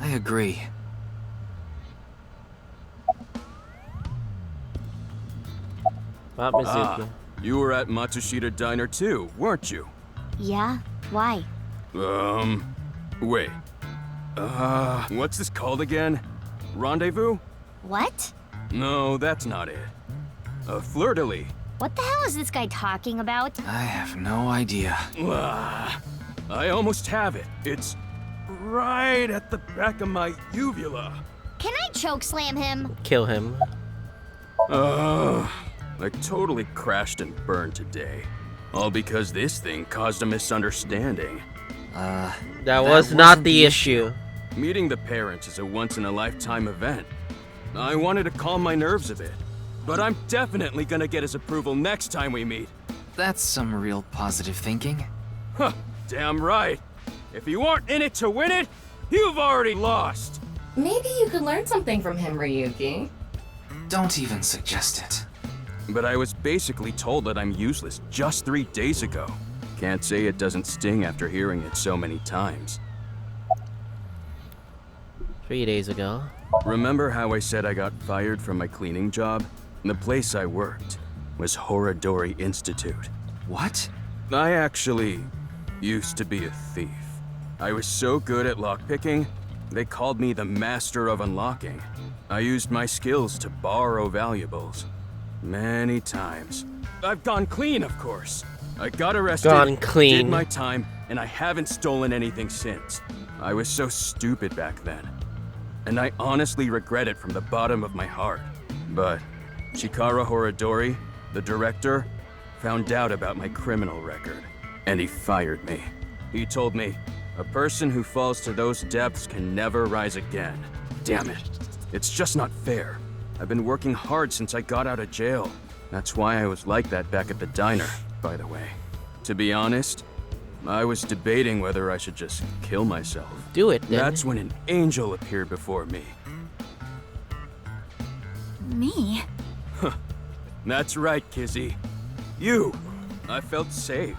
Speaker 3: I agree.
Speaker 1: About Mizuki.
Speaker 6: You were at Matsushita Diner too, weren't you?
Speaker 9: Yeah? Why?
Speaker 6: Wait. What's this called again? Rendezvous?
Speaker 9: What?
Speaker 6: No, that's not it. Fleur-de-lis.
Speaker 9: What the hell is this guy talking about?
Speaker 3: I have no idea.
Speaker 6: I almost have it. It's right at the back of my uvula.
Speaker 9: Can I chokeslam him?
Speaker 1: Kill him.
Speaker 6: I totally crashed and burned today. All because this thing caused a misunderstanding.
Speaker 1: That was not
Speaker 3: wasn't
Speaker 1: the issue.
Speaker 6: Meeting the parents is a once-in-a-lifetime event. I wanted to calm my nerves a bit, but I'm definitely gonna get his approval next time we meet.
Speaker 3: That's some real positive thinking.
Speaker 6: Huh, damn right. If you aren't in it to win it, you've already lost.
Speaker 11: Maybe you could learn something from him, Ryuki.
Speaker 3: Don't even suggest it.
Speaker 6: But I was basically told that I'm useless just 3 days ago. Can't say it doesn't sting after hearing it so many times.
Speaker 1: 3 days ago.
Speaker 6: Remember how I said I got fired from my cleaning job? The place I worked was Horadori Institute.
Speaker 3: What?
Speaker 6: I actually used to be a thief. I was so good at lockpicking, they called me the master of unlocking. I used my skills to borrow valuables. Many times. I've gone clean, of course. I got arrested,
Speaker 1: Gone clean.
Speaker 6: did my time, and I haven't stolen anything since. I was so stupid back then. And I honestly regret it from the bottom of my heart. But Chikara Horadori, the director, found out about my criminal record, and he fired me. He told me, a person who falls to those depths can never rise again. Damn it. It's just not fair. I've been working hard since I got out of jail. That's why I was like that back at the diner, by the way. To be honest, I was debating whether I should just kill myself.
Speaker 1: Do it then.
Speaker 6: That's when an angel appeared before me.
Speaker 10: Me?
Speaker 6: That's right, Kizzy. I felt saved.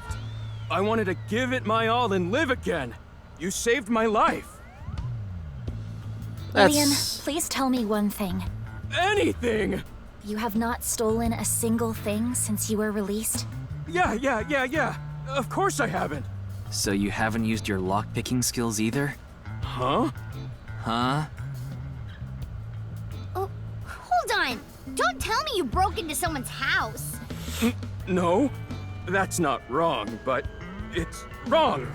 Speaker 6: I wanted to give it my all and live again. You saved my life.
Speaker 10: Leon, please tell me one thing.
Speaker 6: Anything!
Speaker 10: You have not stolen a single thing since you were released?
Speaker 6: Yeah. Of course I haven't.
Speaker 3: So you haven't used your lockpicking skills either?
Speaker 6: Huh?
Speaker 3: Huh?
Speaker 9: Oh, hold on! Don't tell me you broke into someone's house!
Speaker 6: No, that's not wrong, but it's wrong.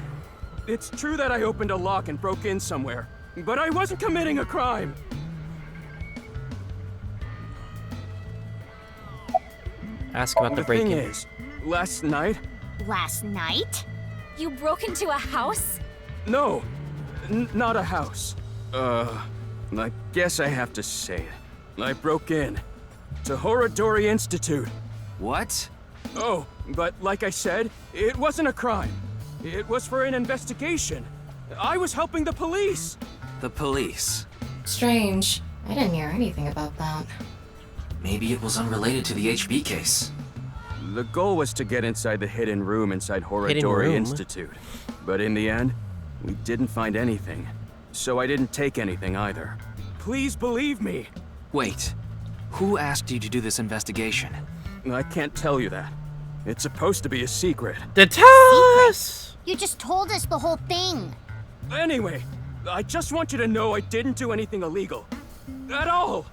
Speaker 6: It's true that I opened a lock and broke in somewhere, but I wasn't committing a crime.
Speaker 1: Ask about the break-in.
Speaker 6: The thing is, last night...
Speaker 9: Last night?
Speaker 10: You broke into a house?
Speaker 6: No, not a house. I guess I have to say it. I broke in to Horadori Institute.
Speaker 3: What?
Speaker 6: Oh, but like I said, it wasn't a crime. It was for an investigation. I was helping the police.
Speaker 3: The police?
Speaker 11: Strange. I didn't hear anything about that.
Speaker 3: Maybe it was unrelated to the HB case.
Speaker 6: The goal was to get inside the hidden room inside Horadori Institute. But in the end, we didn't find anything. So I didn't take anything either. Please believe me.
Speaker 3: Wait, who asked you to do this investigation?
Speaker 6: I can't tell you that. It's supposed to be a secret.
Speaker 1: Then tell us!
Speaker 9: You just told us the whole thing.
Speaker 6: Anyway, I just want you to know I didn't do anything illegal. At all!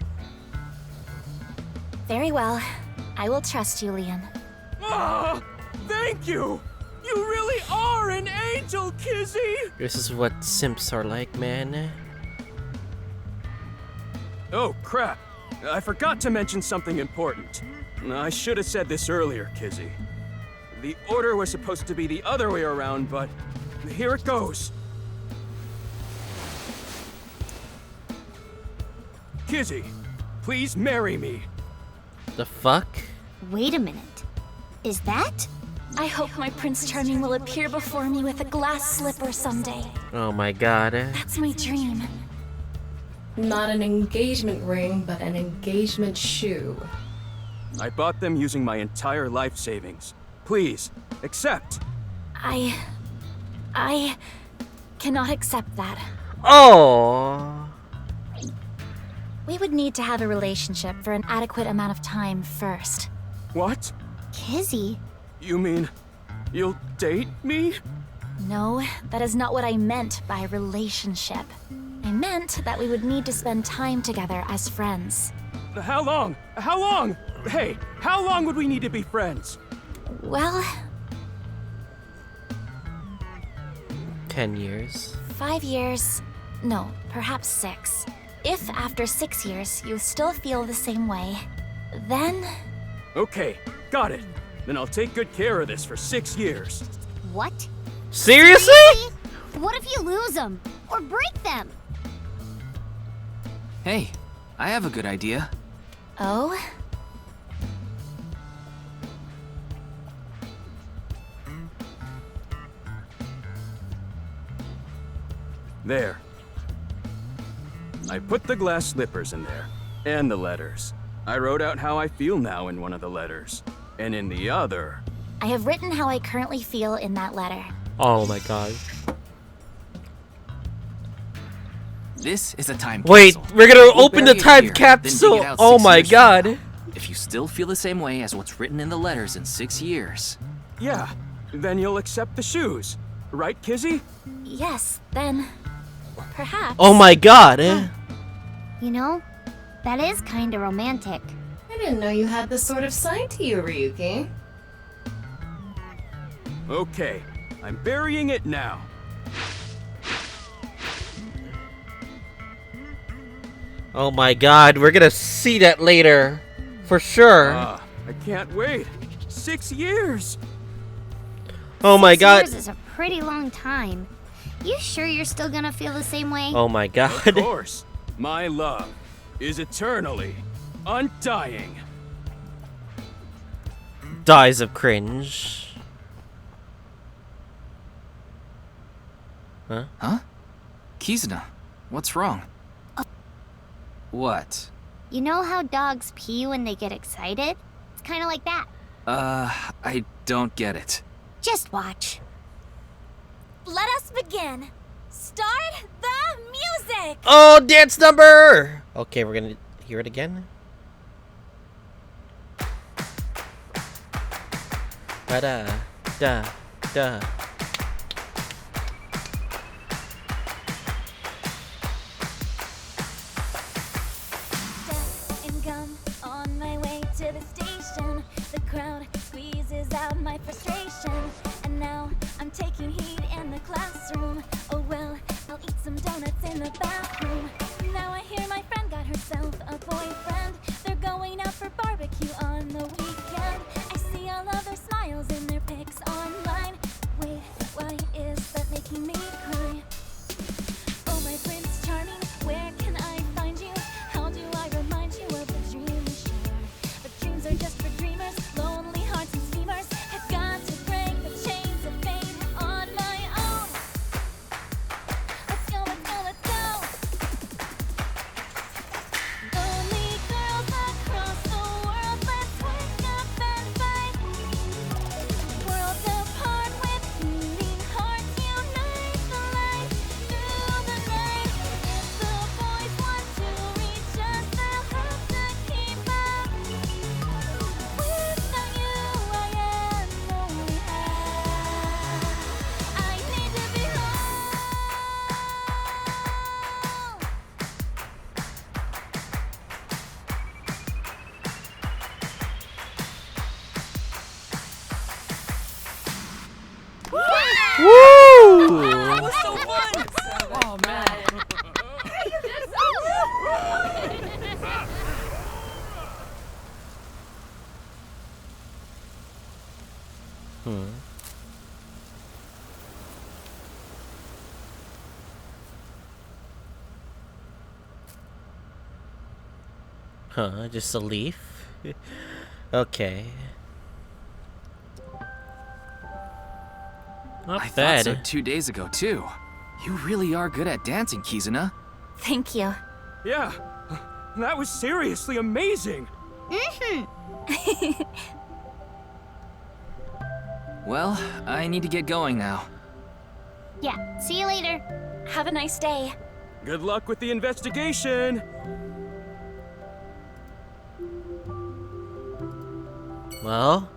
Speaker 10: Very well. I will trust you, Leon.
Speaker 6: Ah, thank you! You really are an angel, Kizzy!
Speaker 1: This is what simps are like, man.
Speaker 6: Oh, crap. I forgot to mention something important. I should have said this earlier, Kizzy. The order was supposed to be the other way around, but here it goes. Kizzy, please marry me.
Speaker 1: The fuck?
Speaker 9: Wait a minute. Is that?
Speaker 10: I hope my Prince Charming will appear before me with a glass slipper someday.
Speaker 1: Oh my god.
Speaker 10: That's my dream.
Speaker 11: Not an engagement ring, but an engagement shoe.
Speaker 6: I bought them using my entire life savings. Please, accept.
Speaker 10: I cannot accept that.
Speaker 1: Oh.
Speaker 10: We would need to have a relationship for an adequate amount of time first.
Speaker 6: What?
Speaker 9: Kizzy?
Speaker 6: You mean you'll date me?
Speaker 10: No, that is not what I meant by relationship. I meant that we would need to spend time together as friends.
Speaker 6: How long? How long? Hey, how long would we need to be friends?
Speaker 10: Well,
Speaker 1: 10 years.
Speaker 10: 5 years. No, perhaps 6. If after 6 years you still feel the same way, then...
Speaker 6: Okay, got it. Then I'll take good care of this for 6 years.
Speaker 9: What?
Speaker 1: Seriously?
Speaker 9: What if you lose them? Or break them?
Speaker 3: Hey, I have a good idea.
Speaker 10: Oh?
Speaker 6: There. I put the glass slippers in there, and the letters. I wrote out how I feel now in one of the letters, and in the other...
Speaker 10: I have written how I currently feel in that letter.
Speaker 1: Oh my god.
Speaker 3: This is a time
Speaker 1: Wait,
Speaker 3: capsule.
Speaker 1: we're gonna
Speaker 3: We'll
Speaker 1: open the
Speaker 3: bury it
Speaker 1: time
Speaker 3: here, then dig
Speaker 1: capsule.
Speaker 3: it out
Speaker 1: Oh
Speaker 3: 6
Speaker 1: my
Speaker 3: years from
Speaker 1: god.
Speaker 3: now. If you still feel the same way as what's written in the letters in 6 years.
Speaker 6: Yeah, then you'll accept the shoes. Right, Kizzy?
Speaker 10: Yes, then... perhaps...
Speaker 1: Oh my god.
Speaker 9: You know, that is kinda romantic.
Speaker 11: I didn't know you had this sort of side to you, Ryuki.
Speaker 6: Okay, I'm burying it now.
Speaker 1: Oh my god, we're gonna see that later. For sure.
Speaker 6: I can't wait. 6 years!
Speaker 1: Oh my
Speaker 9: 6
Speaker 1: god.
Speaker 9: years is a pretty long time. You sure you're still gonna feel the same way?
Speaker 1: Oh my
Speaker 6: Of
Speaker 1: god.
Speaker 6: course, my love is eternally undying.
Speaker 1: Dies of cringe. Huh?
Speaker 3: Huh? Kizuna, what's wrong? What?
Speaker 9: You know how dogs pee when they get excited? It's kind of like that.
Speaker 3: I don't get it.
Speaker 9: Just watch.
Speaker 10: Let us begin. Start the music!
Speaker 1: Oh, dance number! Okay, we're gonna hear it again. Ba-da, da, da.
Speaker 10: Death and gum on my way to the station. The crowd squeezes out my frustration. And now I'm taking heat in the classroom. Oh well, I'll eat some donuts in the bathroom. Now I hear my friend got herself a boyfriend. They're going out for barbecue on the weekend. I see all of their smiles in their pics online. Wait, why is that making me cry? Oh my Prince Charming, where can I find you? How do I remind you of the dream we share? But dreams are just for dreamers, lonely hearts and schemers. I've got to break the chains of fate on my own. Let's go, let's go, let's go. Lonely girls across the world, let's wake up and fight. Worlds apart with beating hearts, unite the light through the night. If the boys want to reach us, they'll have to keep up. Without you, I am only half. I need to be home.
Speaker 1: Woo!
Speaker 7: That was so fun! Oh, man.
Speaker 1: Huh, just a leaf? Okay. Not
Speaker 3: I thought
Speaker 1: bad.
Speaker 3: so 2 days ago, too. You really are good at dancing, Kizuna.
Speaker 10: Thank you.
Speaker 6: Yeah, that was seriously amazing.
Speaker 3: Well, I need to get going now.
Speaker 9: Yeah, see you later.
Speaker 10: Have a nice day.
Speaker 6: Good luck with the investigation.
Speaker 1: Well,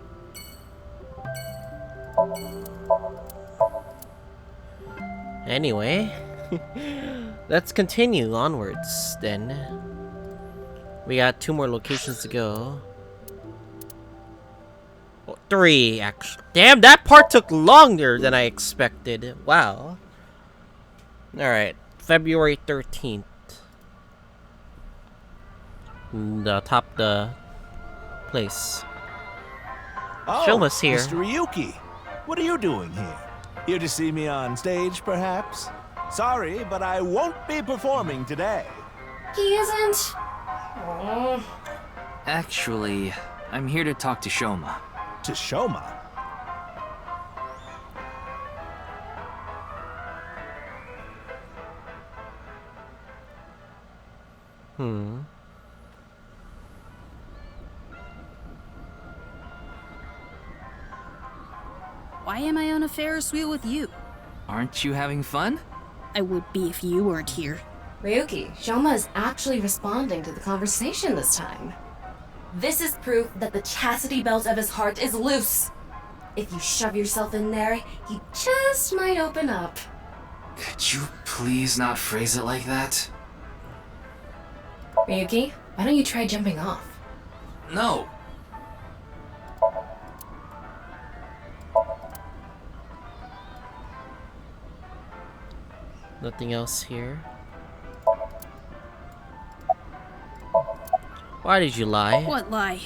Speaker 1: anyway, let's continue onwards then. We got 2 more locations to go. Oh, 3 actually. Damn, that part took longer than I expected. Wow. Alright, February 13th. Top the place.
Speaker 8: Oh,
Speaker 1: Shoma's here.
Speaker 8: Mr. Ryuki. What are you doing here? Here to see me on stage, perhaps? Sorry, but I won't be performing today.
Speaker 11: He isn't. Oh.
Speaker 3: Actually, I'm here to talk to Shoma.
Speaker 8: To Shoma?
Speaker 13: Why am I on a Ferris wheel with you?
Speaker 3: Aren't you having fun?
Speaker 13: I would be if you weren't here.
Speaker 11: Ryuki, Shoma is actually responding to the conversation this time. This is proof that the chastity belt of his heart is loose. If you shove yourself in there, he just might open up.
Speaker 3: Could you please not phrase it like that?
Speaker 11: Ryuki, why don't you try jumping off?
Speaker 3: No.
Speaker 1: Nothing else here. Why did you lie?
Speaker 13: What lie?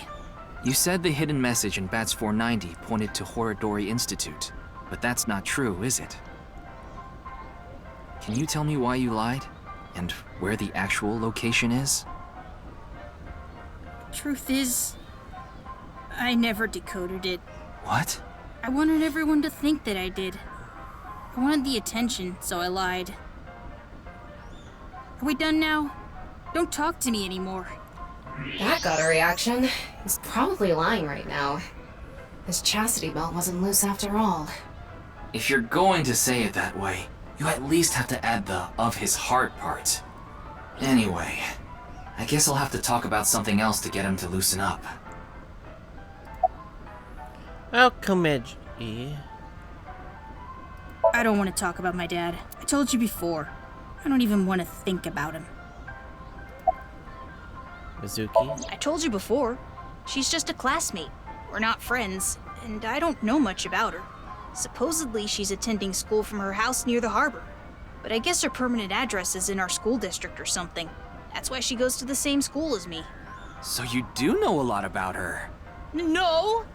Speaker 3: You said the hidden message in Bats 490 pointed to Horodori Institute, but that's not true, is it? Can you tell me why you lied? And where the actual location is?
Speaker 13: Truth is, I never decoded it.
Speaker 3: What?
Speaker 13: I wanted everyone to think that I did. I wanted the attention, so I lied. Are we done now? Don't talk to me anymore.
Speaker 11: That got a reaction. He's probably lying right now. His chastity belt wasn't loose after all.
Speaker 3: If you're going to say it that way, you at least have to add the "of his heart" part. Anyway, I guess I'll have to talk about something else to get him to loosen up.
Speaker 1: Welcome, Edgy.
Speaker 13: I don't want to talk about my dad. I told you before. I don't even want to think about him.
Speaker 1: Mizuki?
Speaker 14: I told you before. She's just a classmate. We're not friends, and I don't know much about her. Supposedly, she's attending school from her house near the harbor. But I guess her permanent address is in our school district or something. That's why she goes to the same school as me.
Speaker 3: So you do know a lot about her.
Speaker 14: No!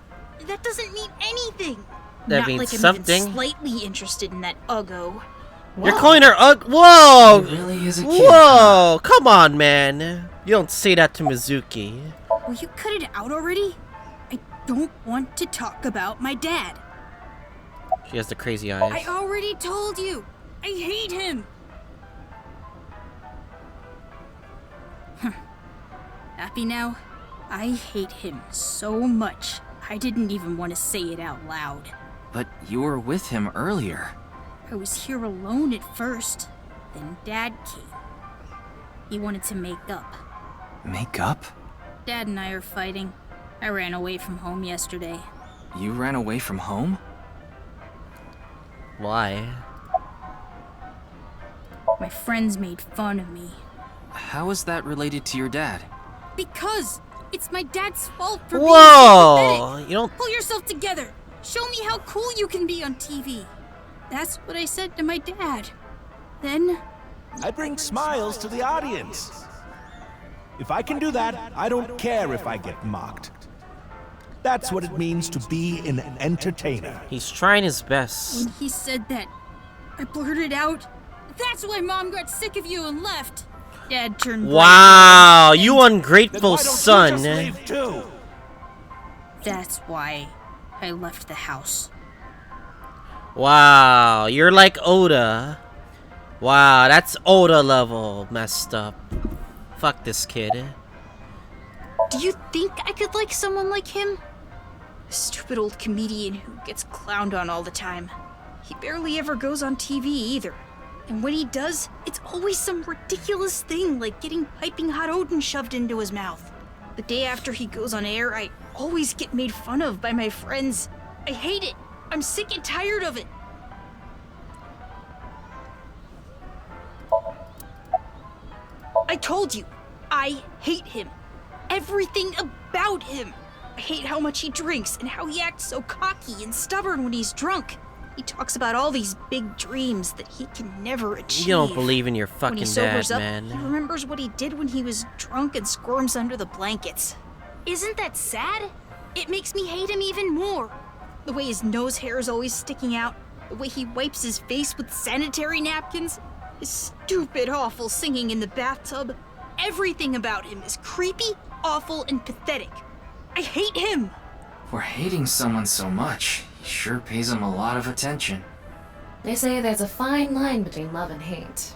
Speaker 14: That doesn't mean anything!
Speaker 1: That
Speaker 14: Not
Speaker 1: means
Speaker 14: like I'm
Speaker 1: something?
Speaker 14: even slightly interested in that Uggo.
Speaker 1: You're calling her Whoa!
Speaker 3: He really is a kid.
Speaker 1: Whoa! Come on, man. You don't say that to Mizuki.
Speaker 13: Will you cut it out already? I don't want to talk about my dad.
Speaker 1: She has the crazy eyes.
Speaker 13: I already told you. I hate him. Happy now? I hate him so much. I didn't even want to say it out loud.
Speaker 3: But you were with him earlier.
Speaker 13: I was here alone at first. Then Dad came. He wanted to make up.
Speaker 3: Make up?
Speaker 13: Dad and I are fighting. I ran away from home yesterday.
Speaker 3: You ran away from home?
Speaker 1: Why?
Speaker 13: My friends made fun of me.
Speaker 3: How is that related to your dad?
Speaker 13: Because it's my dad's fault for
Speaker 1: Whoa!
Speaker 13: being so pathetic.
Speaker 1: You don't...
Speaker 13: Pull yourself together. Show me how cool you can be on TV. That's what I said to my dad. Then...
Speaker 8: I bring smiles to the audience. If I can do that, I don't care if I get mocked. That's what it means to be an entertainer.
Speaker 1: He's trying his best.
Speaker 13: when he said that, I blurted out, "That's why Mom got sick of you and left." Dad turned bright
Speaker 1: Wow,
Speaker 13: red.
Speaker 1: you ungrateful son.
Speaker 13: That's why I left the house.
Speaker 1: Wow, you're like Oda. Wow, that's Oda level messed up. Fuck this kid.
Speaker 14: Do you think I could like someone like him? A stupid old comedian who gets clowned on all the time. He barely ever goes on TV either. And when he does, it's always some ridiculous thing like getting piping hot Odin shoved into his mouth. The day after he goes on air, I always get made fun of by my friends. I hate it. I'm sick and tired of it. I told you, I hate him. Everything about him. I hate how much he drinks and how he acts so cocky and stubborn when he's drunk. He talks about all these big dreams that he can never achieve.
Speaker 1: You don't believe in your
Speaker 14: When
Speaker 1: fucking
Speaker 14: he sobers
Speaker 1: dad,
Speaker 14: up,
Speaker 1: man.
Speaker 14: he remembers what he did when he was drunk and squirms under the blankets. Isn't that sad? It makes me hate him even more. The way his nose hair is always sticking out, the way he wipes his face with sanitary napkins, his stupid, awful singing in the bathtub. Everything about him is creepy, awful, and pathetic. I hate him!
Speaker 3: For hating someone so much, he sure pays him a lot of attention.
Speaker 11: They say there's a fine line between love and hate.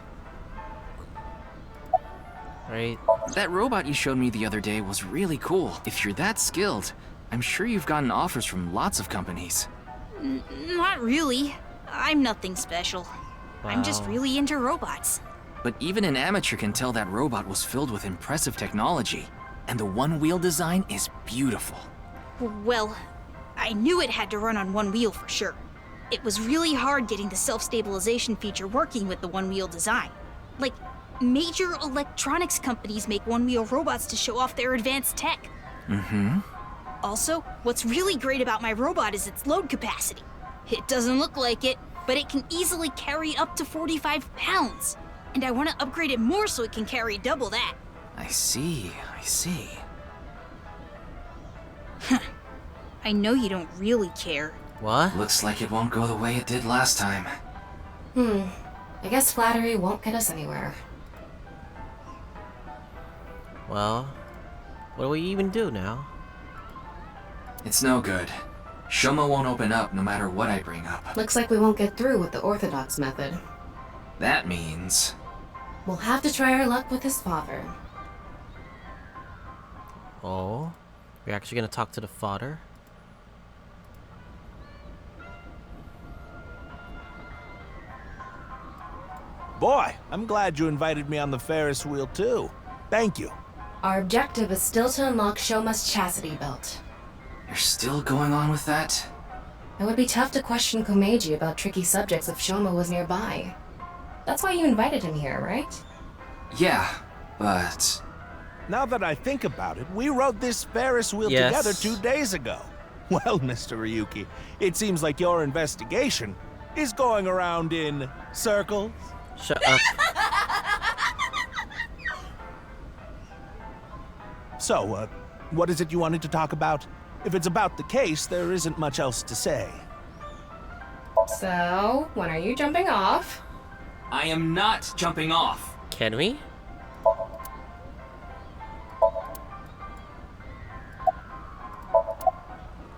Speaker 1: Right?
Speaker 3: That robot you showed me the other day was really cool. If you're that skilled, I'm sure you've gotten offers from lots of companies.
Speaker 14: Not really. I'm nothing special. I'm just
Speaker 1: Wow.
Speaker 14: really into robots.
Speaker 3: But even an amateur can tell that robot was filled with impressive technology. And the one-wheel design is beautiful.
Speaker 14: Well, I knew it had to run on one wheel for sure. It was really hard getting the self-stabilization feature working with the one-wheel design. Like, major electronics companies make one-wheel robots to show off their advanced tech.
Speaker 3: Mm-hmm.
Speaker 14: Also, what's really great about my robot is its load capacity. It doesn't look like it, but it can easily carry up to 45 pounds. And I want to upgrade it more so it can carry double that.
Speaker 3: I see.
Speaker 14: I know you don't really care.
Speaker 1: What?
Speaker 3: Looks like it won't go the way it did last time.
Speaker 11: I guess flattery won't get us anywhere.
Speaker 1: Well, what do we even do now?
Speaker 3: It's no good. Shoma won't open up no matter what I bring up.
Speaker 11: Looks like we won't get through with the orthodox method.
Speaker 3: That means...
Speaker 11: We'll have to try our luck with his father.
Speaker 1: Oh, we're actually gonna talk to the father.
Speaker 8: Boy, I'm glad you invited me on the Ferris wheel too. Thank you.
Speaker 11: Our objective is still to unlock Shoma's chastity belt.
Speaker 3: You're still going on with that?
Speaker 11: It would be tough to question Komeiji about tricky subjects if Shoma was nearby. That's why you invited him here, right?
Speaker 3: Yeah, but...
Speaker 8: Now that I think about it, we rode this Ferris wheel together 2 days ago. Well, Mr. Ryuki, it seems like your investigation is going around in circles.
Speaker 1: Shut up.
Speaker 8: So, what is it you wanted to talk about? If it's about the case, there isn't much else to say.
Speaker 11: So, when are you jumping off?
Speaker 3: I am not jumping off.
Speaker 1: Can we?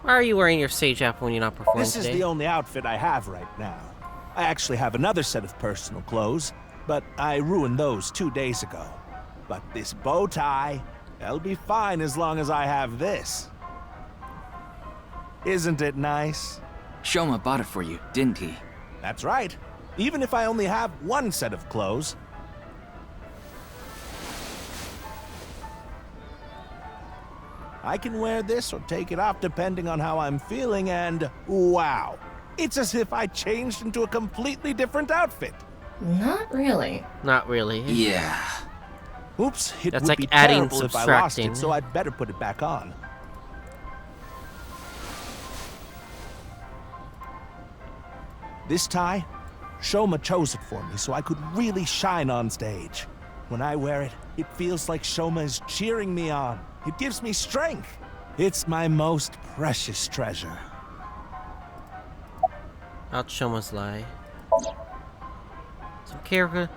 Speaker 1: Why are you wearing your sage apple when you're not performing
Speaker 8: This is
Speaker 1: today?
Speaker 8: the only outfit I have right now. I actually have another set of personal clothes, but I ruined those 2 days ago. But this bow tie, that'll be fine as long as I have this. Isn't it nice?
Speaker 3: Shoma bought it for you, didn't he?
Speaker 8: That's right. Even if I only have one set of clothes. I can wear this or take it off depending on how I'm feeling, and wow. It's as if I changed into a completely different outfit.
Speaker 11: Not really.
Speaker 1: Not really.
Speaker 3: Yeah.
Speaker 8: Oops, it
Speaker 1: That's
Speaker 8: would
Speaker 1: like
Speaker 8: be
Speaker 1: adding
Speaker 8: terrible if I lost
Speaker 1: subtracting.
Speaker 8: it, so I'd better put it back on. This tie, Shoma chose it for me so I could really shine on stage. When I wear it, it feels like Shoma is cheering me on. It gives me strength. It's my most precious treasure.
Speaker 1: Out Shoma's lie. Some character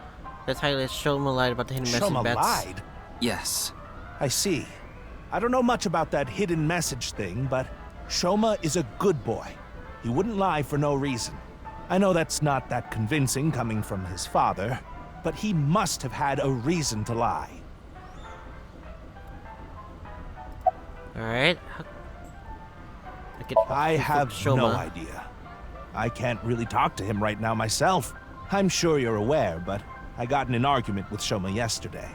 Speaker 1: that's highlights Shoma lied about the hidden message
Speaker 8: Shoma
Speaker 1: bets.
Speaker 8: lied?
Speaker 3: Yes.
Speaker 8: I see. I don't know much about that hidden message thing, but Shoma is a good boy. He wouldn't lie for no reason. I know that's not that convincing coming from his father, but he must have had a reason to lie.
Speaker 1: Alright.
Speaker 8: I have
Speaker 1: Shoma.
Speaker 8: no idea. I can't really talk to him right now myself. I'm sure you're aware, but I got in an argument with Shoma yesterday.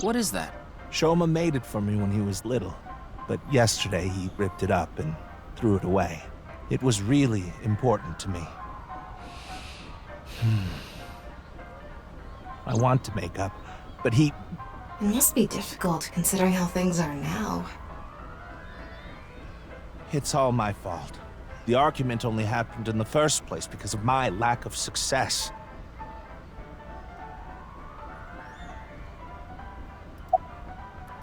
Speaker 3: What is that?
Speaker 8: Shoma made it for me when he was little, but yesterday he ripped it up and threw it away. It was really important to me. I want to make up, but he...
Speaker 11: It must be difficult considering how things are now.
Speaker 8: It's all my fault. The argument only happened in the first place because of my lack of success.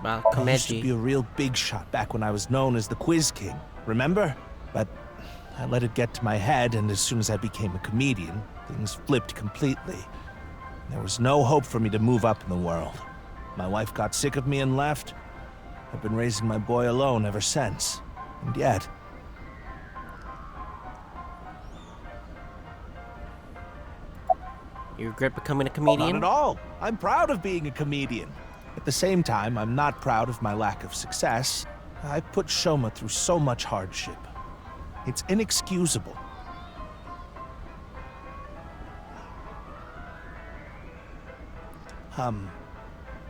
Speaker 1: Wow,
Speaker 8: I used to
Speaker 1: Komeiji.
Speaker 8: be a real big shot back when I was known as the Quiz King, remember? But I let it get to my head, and as soon as I became a comedian, things flipped completely. There was no hope for me to move up in the world. My wife got sick of me and left. I've been raising my boy alone ever since. And yet...
Speaker 1: You regret becoming a comedian?
Speaker 8: Not at all. I'm proud of being a comedian. At the same time, I'm not proud of my lack of success. I put Shoma through so much hardship. It's inexcusable.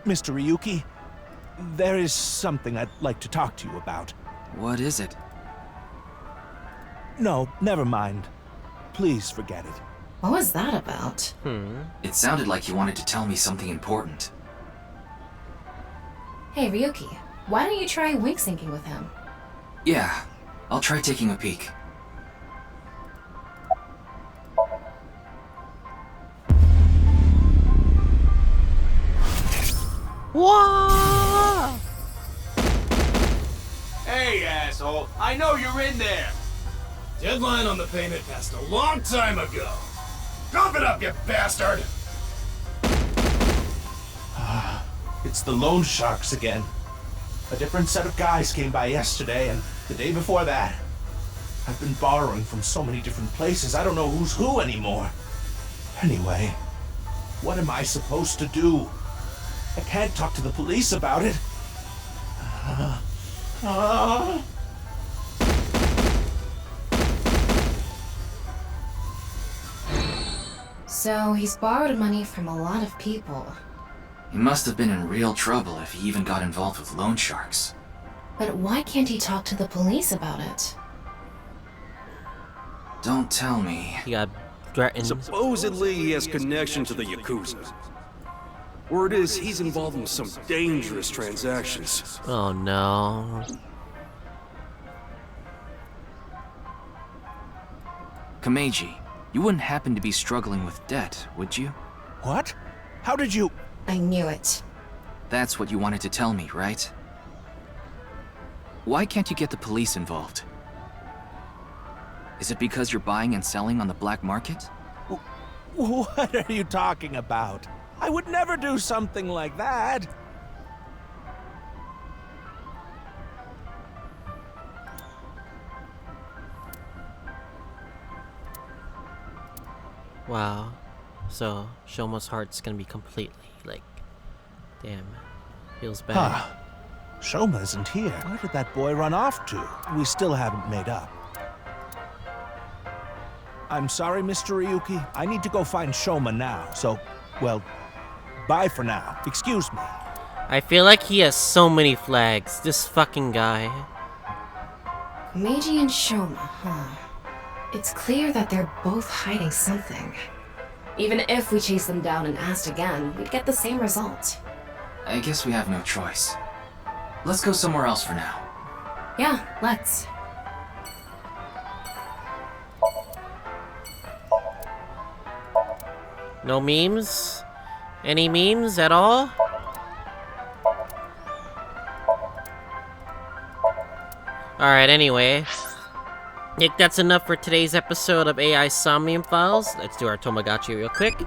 Speaker 8: Mr. Ryuki, there is something I'd like to talk to you about.
Speaker 3: What is it?
Speaker 8: No, never mind. Please forget it.
Speaker 11: What was that about?
Speaker 3: It sounded like you wanted to tell me something important.
Speaker 11: Hey, Ryuki, why don't you try wink syncing with him?
Speaker 3: Yeah, I'll try taking a peek.
Speaker 1: Whoa!
Speaker 15: Hey, asshole, I know you're in there. Deadline on the payment passed a long time ago. Drop it up, you bastard!
Speaker 8: It's the loan sharks again. A different set of guys came by yesterday and the day before that. I've been borrowing from so many different places, I don't know who's who anymore. Anyway, What am I supposed to do? I can't talk to the police about it.
Speaker 11: So he's borrowed money from a lot of people.
Speaker 3: He must have been in real trouble if he even got involved with loan sharks.
Speaker 11: But why can't he talk to the police about it?
Speaker 3: Don't tell me.
Speaker 1: He got threatened.
Speaker 6: Supposedly he has connection to the Yakuza. Word is he's involved in some dangerous transactions.
Speaker 1: Oh no.
Speaker 3: Kameji, you wouldn't happen to be struggling with debt, would you?
Speaker 8: What? How did you...
Speaker 11: I knew it.
Speaker 3: That's what you wanted to tell me, right? Why can't you get the police involved? Is it because you're buying and selling on the black market?
Speaker 8: What are you talking about? I would never do something like that.
Speaker 1: Wow. So, Shoma's heart's gonna be completely, like, damn. Feels bad.
Speaker 8: Huh. Shoma isn't here. Where did that boy run off to? We still haven't made up. I'm sorry, Mr. Ryuki. I need to go find Shoma now. So, well, bye for now. Excuse me.
Speaker 1: I feel like he has so many flags. This fucking guy.
Speaker 11: Meiji and Shoma, huh? It's clear that they're both hiding something. Even if we chased them down and asked again, we'd get the same result.
Speaker 3: I guess we have no choice. Let's go somewhere else for now.
Speaker 11: Yeah, let's.
Speaker 1: No memes? Any memes at all? Alright, anyway. Nick, that's enough for today's episode of AI Somnium Files. Let's do our Tamagotchi real quick.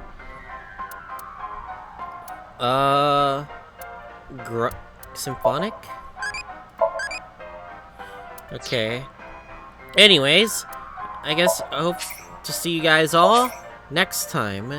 Speaker 1: Symphonic? Okay. Anyways, I guess I hope to see you guys all next time.